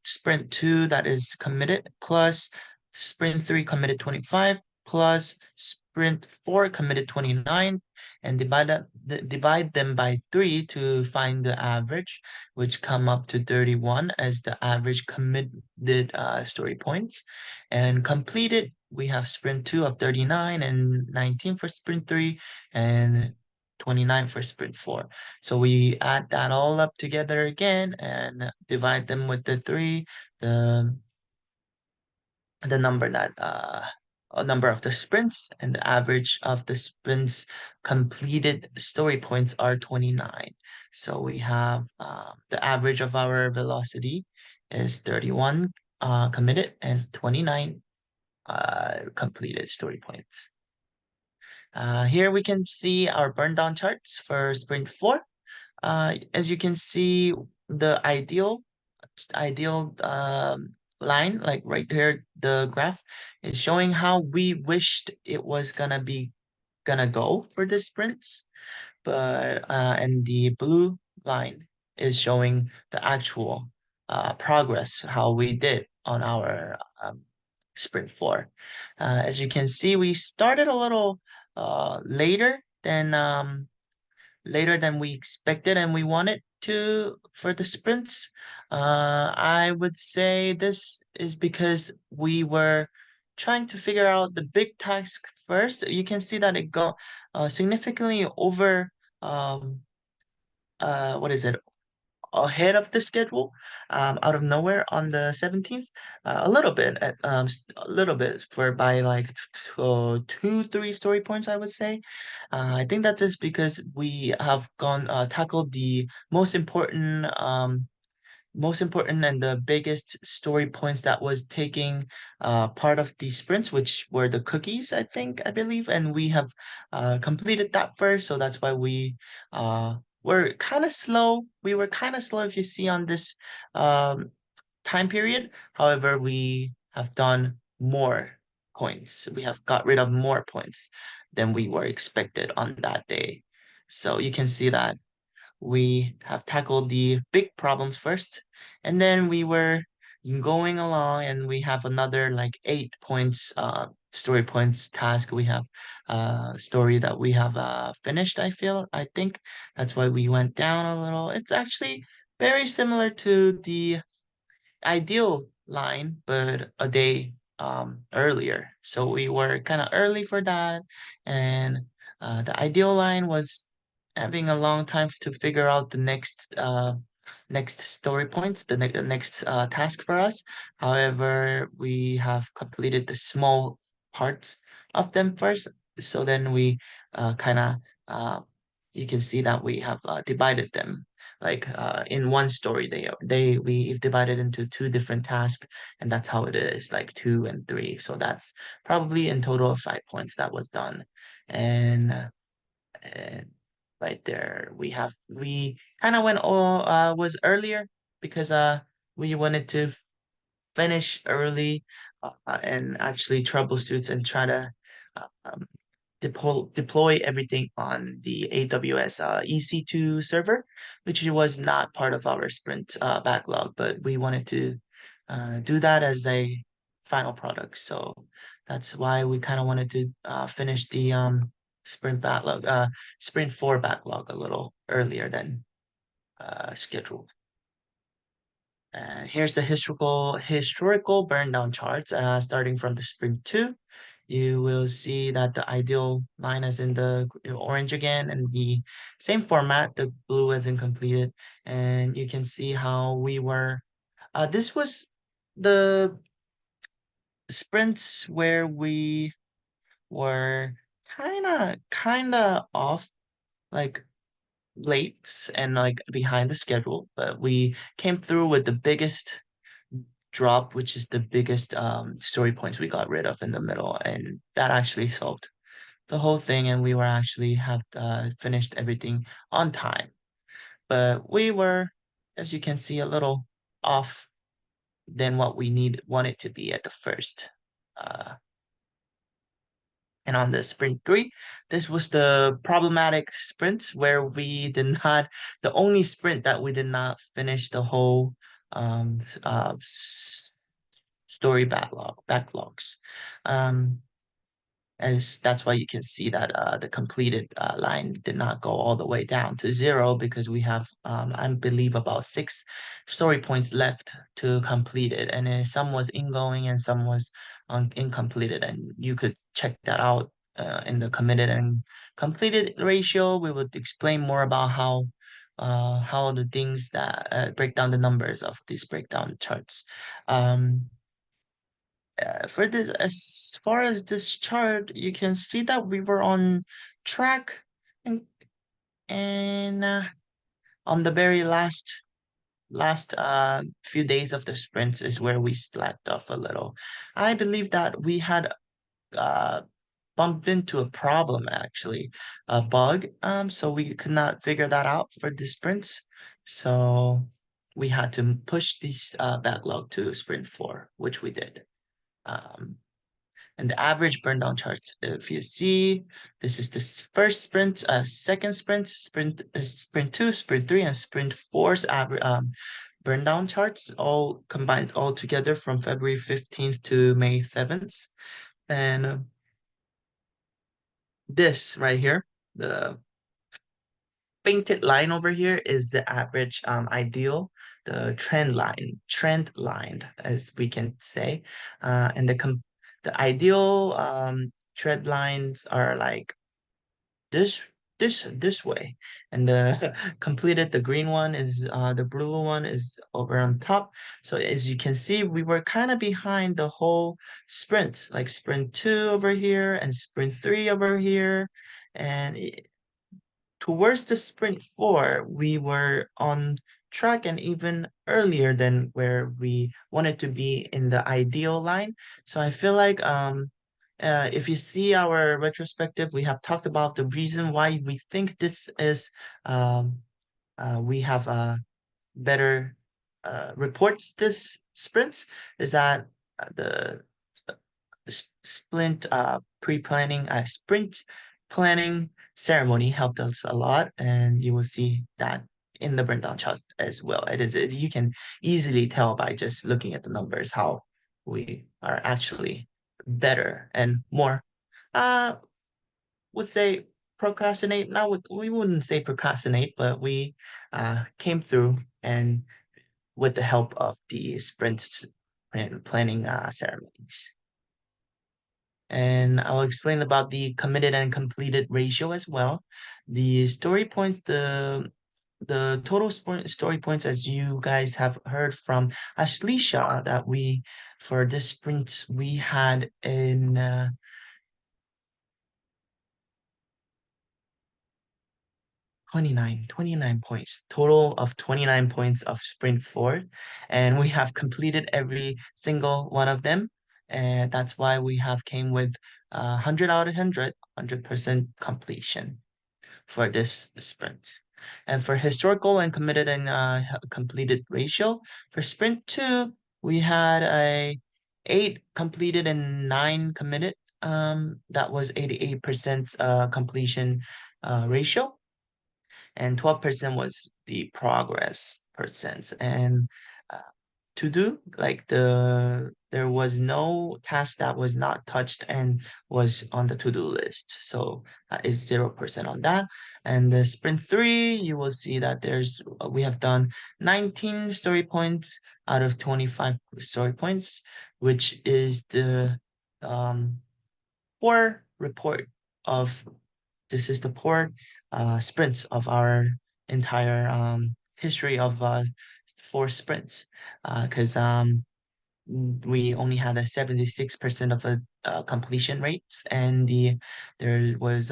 sprint 2 that is committed, plus sprint 3 committed 25, plus sprint 4 committed 29, and divide them by 3 to find the average, which come up to 31 as the average committed story points. And completed, we have sprint 2 of 39 and 19 for sprint 3 and 29 for sprint 4. So we add that all up together again and divide them with the 3, the number that a number of the sprints, and the average of the sprints completed story points are 29. So we have the average of our velocity is 31 committed and 29 completed story points. Here we can see our burn down charts for sprint 4. As you can see, the ideal line, like right here, the graph is showing how we wished it was gonna go for the sprints, but and the blue line is showing the actual progress, how we did on our sprint 4. As you can see, we started a little later than we expected and we wanted to for the sprints. I would say this is because we were trying to figure out the big task first. You can see that it got significantly over um, what is it, ahead of the schedule, out of nowhere on the 17th, a little bit, a little bit for by like 2, 3 story points, I would say. I think that's just because we have gone tackled the most important and the biggest story points that was taking part of the sprints, which were the cookies, I believe, and we have completed that first, so that's why were kind of slow. We were kind of slow if you see on this um, time period. However, we have done more points. We have got rid of more points than we were expected on that day. So you can see that we have tackled the big problems first, and then we were going along, and we have another like 8 points, story points task. We have story that we have finished, I think that's why we went down a little. It's actually very similar to the ideal line, but a day earlier. So we were kind of early for that, and the ideal line was having a long time to figure out the next story points, the next task for us. However, we have completed the small parts of them first. So then we kind of you can see that we have divided them like in one story we've divided into two different tasks, and that's how it is, like 2 and 3. So that's probably in total of 5 points that was done. And right there we kind of went all was earlier because we wanted to finish early and actually troubleshoot and try to um, deploy everything on the AWS EC2 server, which was not part of our sprint backlog, but we wanted to do that as a final product. So that's why we kind of wanted to finish the Sprint4 backlog a little earlier than scheduled. Here's the historical burn down charts starting from the Sprint 2. You will see that the ideal line is in the orange again, and the same format, the blue is incompleted. And you can see how we were, this was the sprints where we were kind of off, like late and like behind the schedule, but we came through with the biggest drop, which is the biggest story points we got rid of in the middle, and that actually solved the whole thing, and we were actually have finished everything on time. But we were, as you can see, a little off than what we wanted to be at the first. Uh, and on the sprint 3, this was the problematic sprints where we did not, the only sprint that we did not finish the whole story backlogs. Um, as that's why you can see that the completed line did not go all the way down to 0 because we have, I believe, about 6 story points left to complete it, and some was ingoing and some was incompleted, and you could check that out in the committed and completed ratio. We would explain more about how the things that break down the numbers of these breakdown charts. For this, as far as this chart, you can see that we were on track, and on the very last few days of the sprints is where we slacked off a little. I believe that we had uh bumped into a problem, actually, a bug. So we could not figure that out for the sprints. So we had to push this backlog to sprint 4, which we did. Um, and the average burn down charts, if you see, this is the first sprint, second sprint 2, sprint 3, and sprint 4's average burn down charts all combined all together from February 15th to May 7th. And this right here, the painted line over here, is the average ideal, the trend line, as we can say. And the ideal trend lines are like this this way, and the completed, the green one is the blue one is over on top. So as you can see, we were kind of behind the whole sprint, like sprint 2 over here and sprint 3 over here, and towards the sprint 4, we were on track and even earlier than where we wanted to be in the ideal line. So I feel like if you see our retrospective, we have talked about the reason why we think this is um, we have better reports this sprints is that the sprint planning ceremony helped us a lot, and you will see that in the breakdown chart as well. You can easily tell by just looking at the numbers how we are actually better and more would say procrastinate. Now we wouldn't say procrastinate, but we came through and with the help of the sprint planning ceremonies. And I'll explain about the committed and completed ratio as well. The story points, the total story points, as you guys have heard from Ashleisha, that we for this sprint we had in 29 points, total of 29 points of sprint 4, and we have completed every single one of them, and that's why we have came with 100 out of 100% completion for this sprint. And for historical and committed and completed ratio, for sprint 2, we had a 8 completed and 9 committed. That was 88% completion ratio, and 12% was the progress percent. And uh, to do, like there was no task that was not touched and was on the to-do list. So that is 0% on that. And the sprint 3, you will see that we have done 19 story points out of 25 story points, which is the poor report of this is the poor sprints of our entire history of 4 sprints, because we only had a 76% of a completion rates, and there was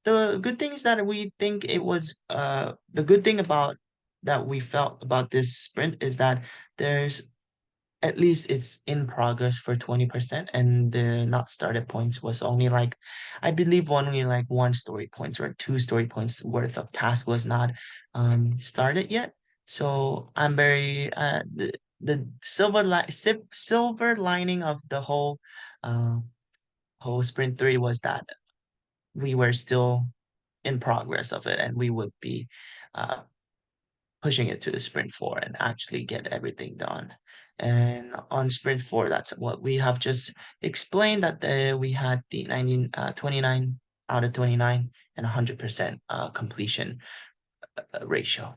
the good thing is that we think it was the good thing about that we felt about this sprint is that there's at least it's in progress for 20%, and the not started points was only like I believe only like 1 story points or 2 story points worth of task was not started yet. So I'm very the silver lining of the uh whole sprint 3 was that we were still in progress of it, and we would be uh pushing it to the sprint 4 and actually get everything done. And on sprint 4, that's what we have just explained, that we had the 29 out of 29 and 100% completion ratio.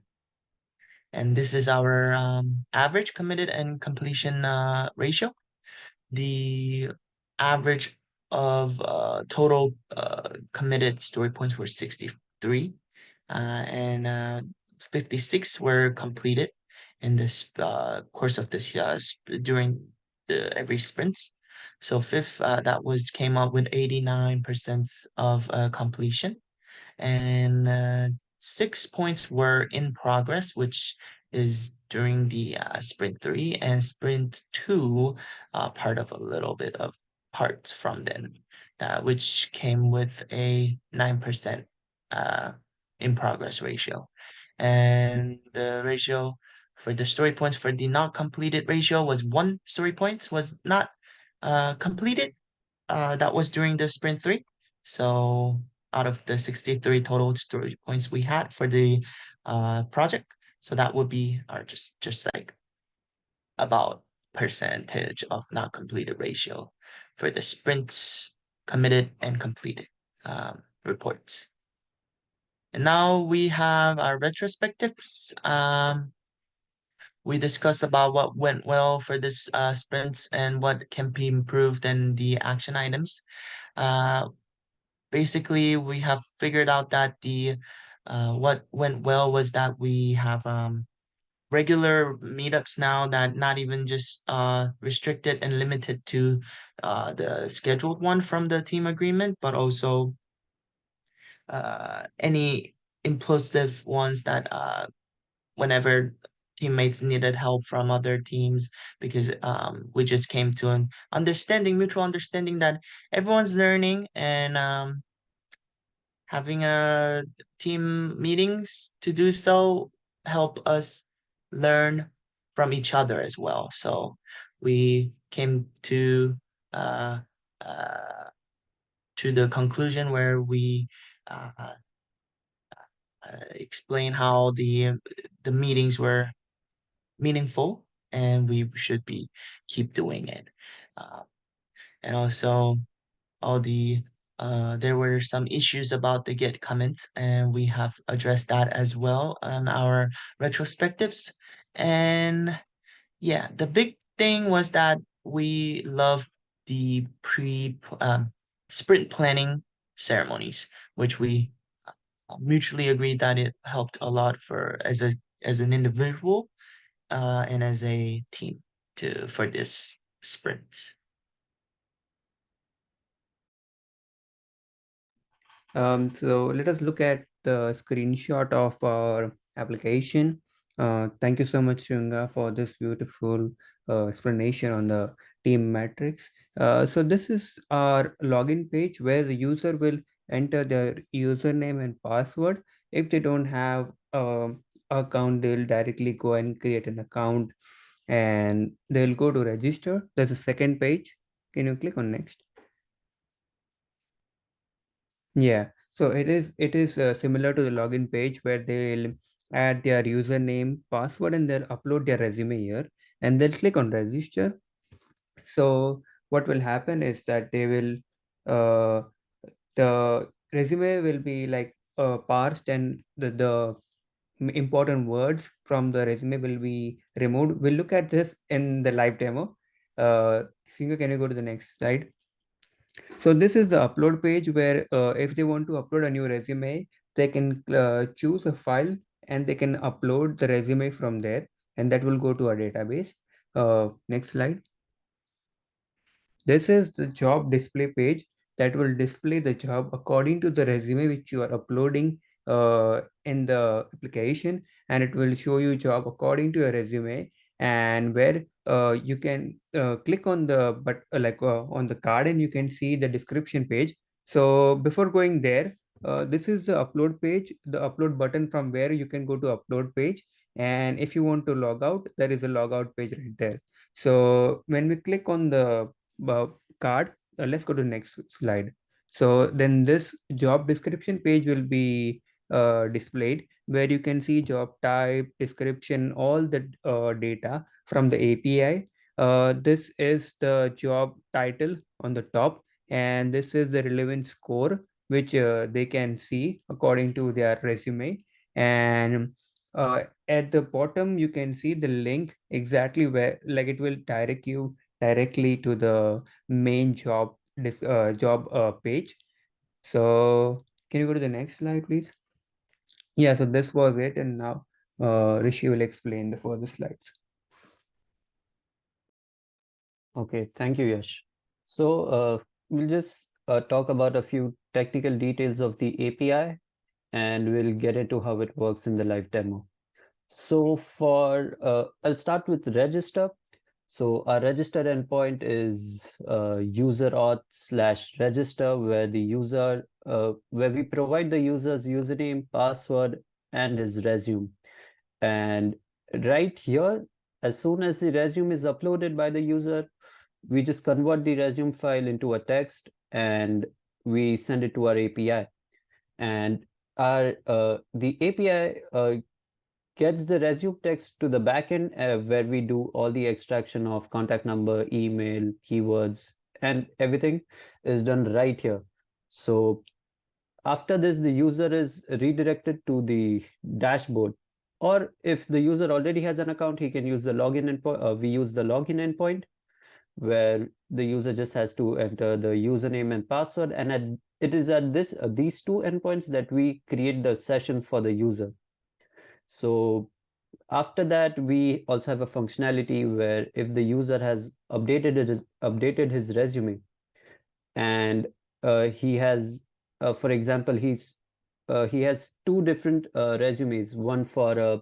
And this is our average committed and completion ratio. The average of total committed story points were 63, and 56 were completed in this course of this during the every sprints. So fifth, that was came up with 89% of completion, and 6 points were in progress, which is during the sprint 3 and sprint 2, part of a little bit of parts from then, which came with a 9% in progress ratio. And the ratio for the story points for the not completed ratio was 1 story points was not completed. That was during the sprint 3. So out of the 63 total story points we had for the project, so that would be our just like about percentage of not completed ratio for the sprints committed and completed reports. And now we have our retrospectives. We discussed about what went well for this sprints and what can be improved and the action items. Uh, basically we have figured out that the what went well was that we have regular meetups now that not even just restricted and limited to the scheduled one from the team agreement, but also any impulsive ones that whenever teammates needed help from other teams, because we just came to an mutual understanding that everyone's learning, and having a team meetings to do so help us learn from each other as well. So we came uh, uh, to the conclusion where we uh, explain how the meetings were meaningful, and we should be keep doing it. Uh, and also all there were some issues about the Git comments, and we have addressed that as well on our retrospectives. And yeah, the big thing was that we love the sprint planning ceremonies, which we mutually agreed that it helped a lot for as an individual and as a team for this sprint. So let us look at the screenshot of our application. Thank you so much, Shunga, for this beautiful explanation on the team matrix. So this is our login page where the user will enter their username and password. If they don't have account, they'll directly go and create an account and they'll go to register. There's a second page. Can you click on next? Yeah, so it is similar to the login page where they'll add their username, password, and they'll upload their resume here, and they'll click on register. So what will happen is that they will the resume will be like parsed, and the important words from the resume will be removed. We'll look at this in the live demo. Singer, can you go to the next slide? So this is the upload page where if they want to upload a new resume, they can choose a file and they can upload the resume from there, and that will go to our database. Next slide. This is the job display page that will display the job according to the resume which you are uploading in the application, and it will show you job according to your resume, and where you can click on the on the card and you can see the description page. So before going there, this is the upload page, the upload button from where you can go to upload page, and if you want to log out, there is a logout page right there. So when we click on the card, let's go to the next slide. So then this job description page will be displayed where you can see job type, description, all the data from the API. This is the job title on the top, and this is the relevant score which they can see according to their resume. And at the bottom you can see the link exactly where, like, it will direct you directly to the main job page. So can you go to the next slide, please? Yeah, so this was it, and now Rishi will explain the further slides. Okay, thank you, Yash. So we'll just talk about a few technical details of the API, and we'll get into how it works in the live demo. So I'll start with register. So our register endpoint is user auth / register, where where we provide the user's username, password, and his resume. And right here, as soon as the resume is uploaded by the user, we just convert the resume file into a text and we send it to our API. And the API gets the resume text to the backend where we do all the extraction of contact number, email, keywords, and everything is done right here. So after this, the user is redirected to the dashboard. Or if the user already has an account, he can use the login endpoint. We use the login endpoint where the user just has to enter the username and password. And at it is at these two endpoints that we create the session for the user. So after that, we also have a functionality where if the user has updated his resume, and he has, for example, he has two different resumes, one for a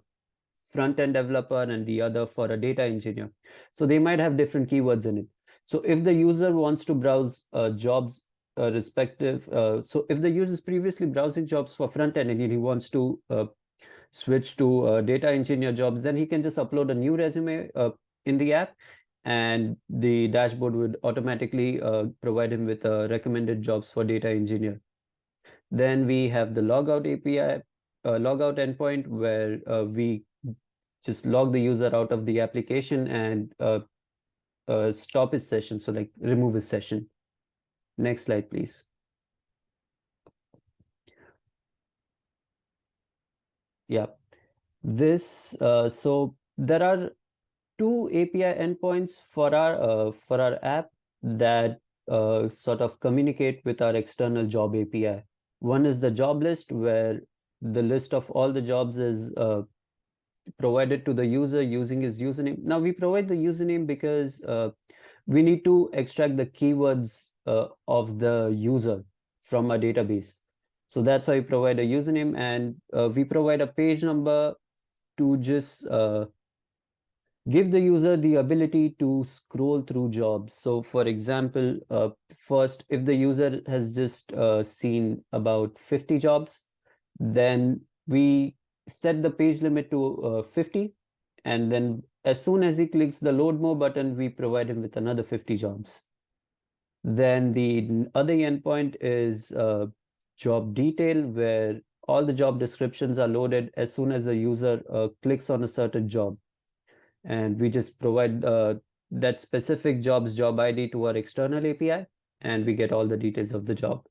front-end developer and the other for a data engineer. So they might have different keywords in it. So if the user wants to browse jobs so if the user is previously browsing jobs for front-end and he wants to switch to data engineer jobs, then he can just upload a new resume in the app, and the dashboard would automatically provide him with recommended jobs for data engineer. Then we have the logout API, logout endpoint, where we just log the user out of the application and stop his session, so like remove his session. Next slide, please. Yeah, this so there are two API endpoints for our app that sort of communicate with our external job API. One is the job list, where the list of all the jobs is provided to the user using his username. Now we provide the username because we need to extract the keywords of the user from a database. So that's why we provide a username, and we provide a page number to just give the user the ability to scroll through jobs. So for example, first, if the user has just seen about 50 jobs, then we set the page limit to 50, and then as soon as he clicks the load more button, we provide him with another 50 jobs. Then the other endpoint is job detail, where all the job descriptions are loaded as soon as the user clicks on a certain job, and we just provide that specific job's job ID to our external API, and we get all the details of the job.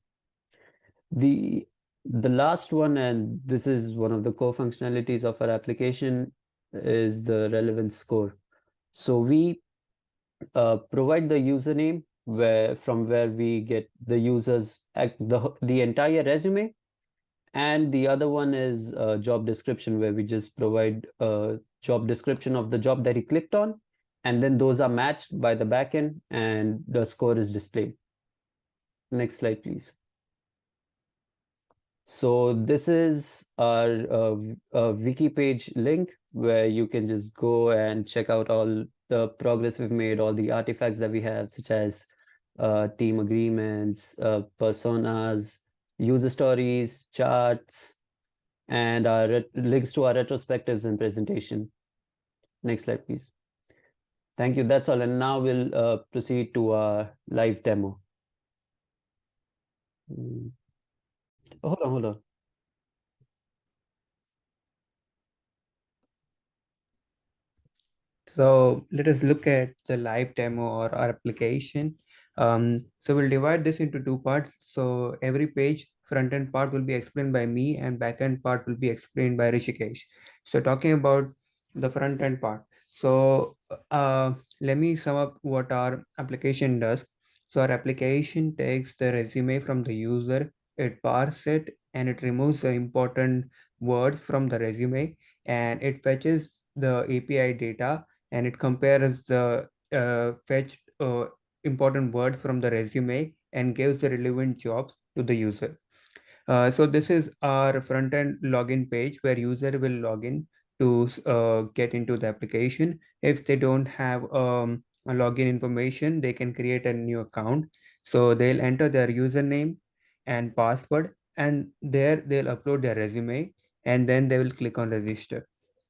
The last one, and this is one of the core functionalities of our application, is the relevance score. So we provide the username from where we get the user's the entire resume, and the other one is job description, where we just provide a job description of the job that he clicked on, and then those are matched by the backend and the score is displayed. Next slide, please. So this is our wiki page link, where you can just go and check out all the progress we've made, all the artifacts that we have, such as team agreements, personas, user stories, charts, and our links to our retrospectives and presentation. Next slide, please. Thank you. That's all. And now we'll proceed to our live demo. Hold on. So let us look at the live demo or our application. So we'll divide this into two parts. So every page, front-end part will be explained by me and back-end part will be explained by Rishikesh. So talking about the front-end part. So let me sum up what our application does. So our application takes the resume from the user, it parses it, and it removes the important words from the resume, and it fetches the API data, and it compares the fetched important words from the resume and gives the relevant jobs to the user. So this is our front-end login page where user will log in to get into the application. If they don't have a login information, they can create a new account. So they'll enter their username and password, and there they'll upload their resume, and then they will click on register.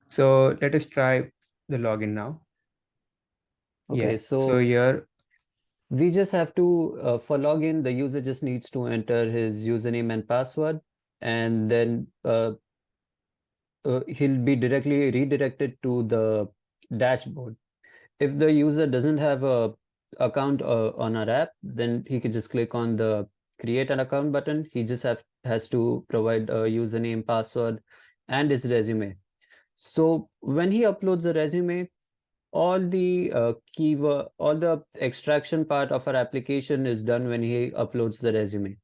So let us try the login now. Okay, Yeah. so Here we just have to, for login, the user just needs to enter his username and password, and then he'll be directly redirected to the dashboard. If the user doesn't have a account on our app, then he can just click on the create an account button. He just has to provide a username, password, and his resume. So when he uploads a resume, all the extraction part of our application is done when he uploads the resume.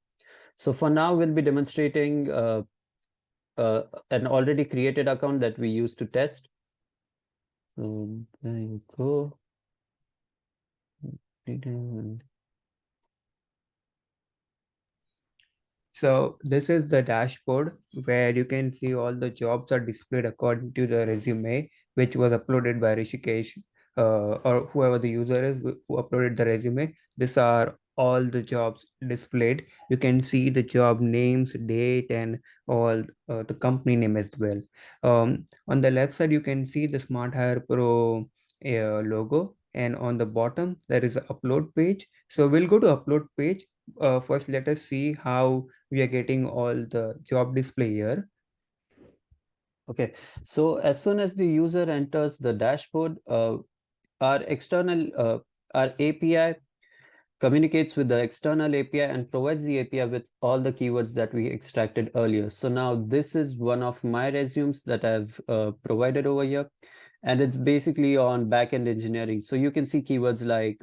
So for now, we'll be demonstrating an already created account that we use to test. So there you go. So this is the dashboard where you can see all the jobs are displayed according to the resume, which was uploaded by Rishikesh or whoever the user is who uploaded the resume. These are all the jobs displayed. You can see the job names, date, and all the company name as well. On the left side, you can see the Smart Hire Pro logo, and on the bottom there is an upload page. So we'll go to upload page. First, let us see how we are getting all the job display here. Okay, so as soon as the user enters the dashboard, our API communicates with the external API and provides the API with all the keywords that we extracted earlier. So now this is one of my resumes that I've provided over here, and it's basically on backend engineering. So you can see keywords like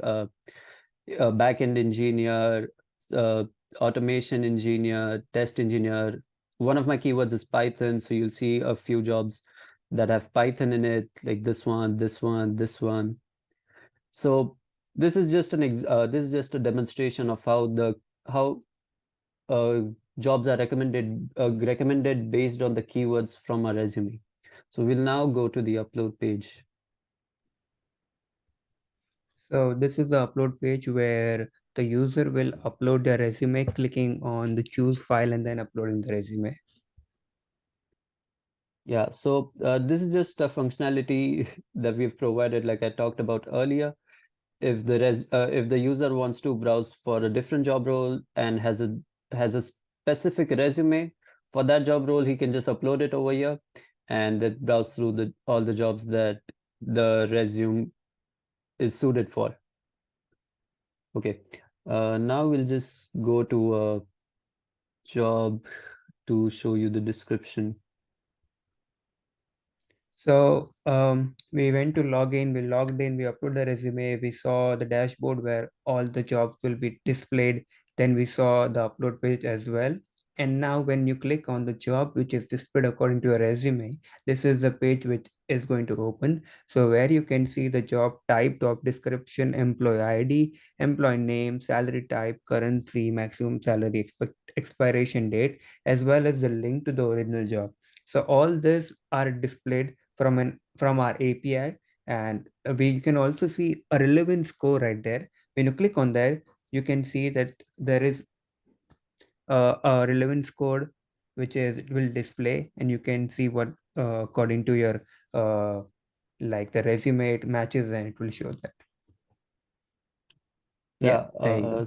backend engineer, uh, automation engineer, test engineer. One of my keywords is Python, so you'll see a few jobs that have Python in it, like this one, this one, this one. So this is just a demonstration of how jobs are recommended based on the keywords from a resume. So we'll now go to the upload page. So this is the upload page where the user will upload their resume, clicking on the choose file and then uploading the resume. Yeah, so this is just a functionality that we've provided, like I talked about earlier. If the user wants to browse for a different job role and has a specific resume for that job role, he can just upload it over here and then browse through all the jobs that the resume is suited for. Okay, now we'll just go to a job to show you the description. So we went to login, we logged in, we uploaded the resume, we saw the dashboard where all the jobs will be displayed. Then we saw the upload page as well. And now when you click on the job, which is displayed according to your resume, this is the page which is going to open. So where you can see the job type, job description, employee ID, employee name, salary type, currency, maximum salary, expiration date, as well as the link to the original job. So all this are displayed from our API, and we can also see a relevant score right there. When you click on there, you can see that there is a relevant score which is will display, and you can see what according to your like the resume it matches, and it will show that. Yeah, There you go.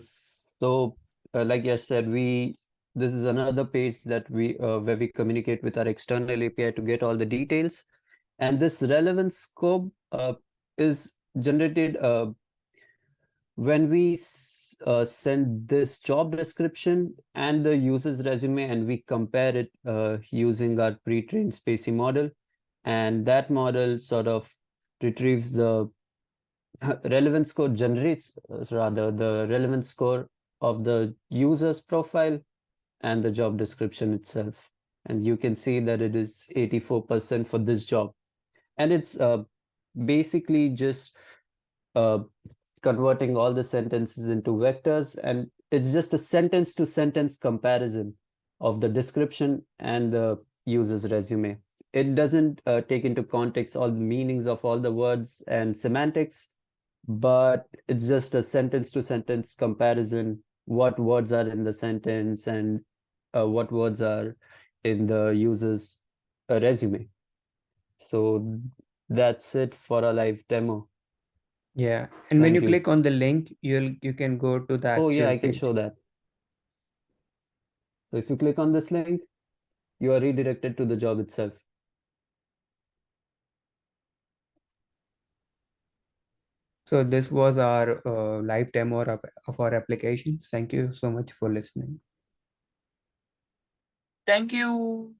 so like I said, this is another page that where we communicate with our external API to get all the details, and this relevance scope is generated when we send this job description and the user's resume, and we compare it using our pre-trained spacey model, and that model sort of retrieves the relevance score, generates rather the relevance score of the user's profile and the job description itself. And you can see that it is 84% for this job. And it's basically just converting all the sentences into vectors, and it's just a sentence to sentence comparison of the description and the user's resume. It doesn't take into context all the meanings of all the words and semantics, but it's just a sentence to sentence comparison, what words are in the sentence and what words are in the user's resume. So that's it for a live demo. Yeah, and when Thank you you. click on the link, you can go to the Oh yeah, actual I can page. show that. So if you click on this link, you are redirected to the job itself. So this was our live demo of our application. Thank you so much for listening. Thank you.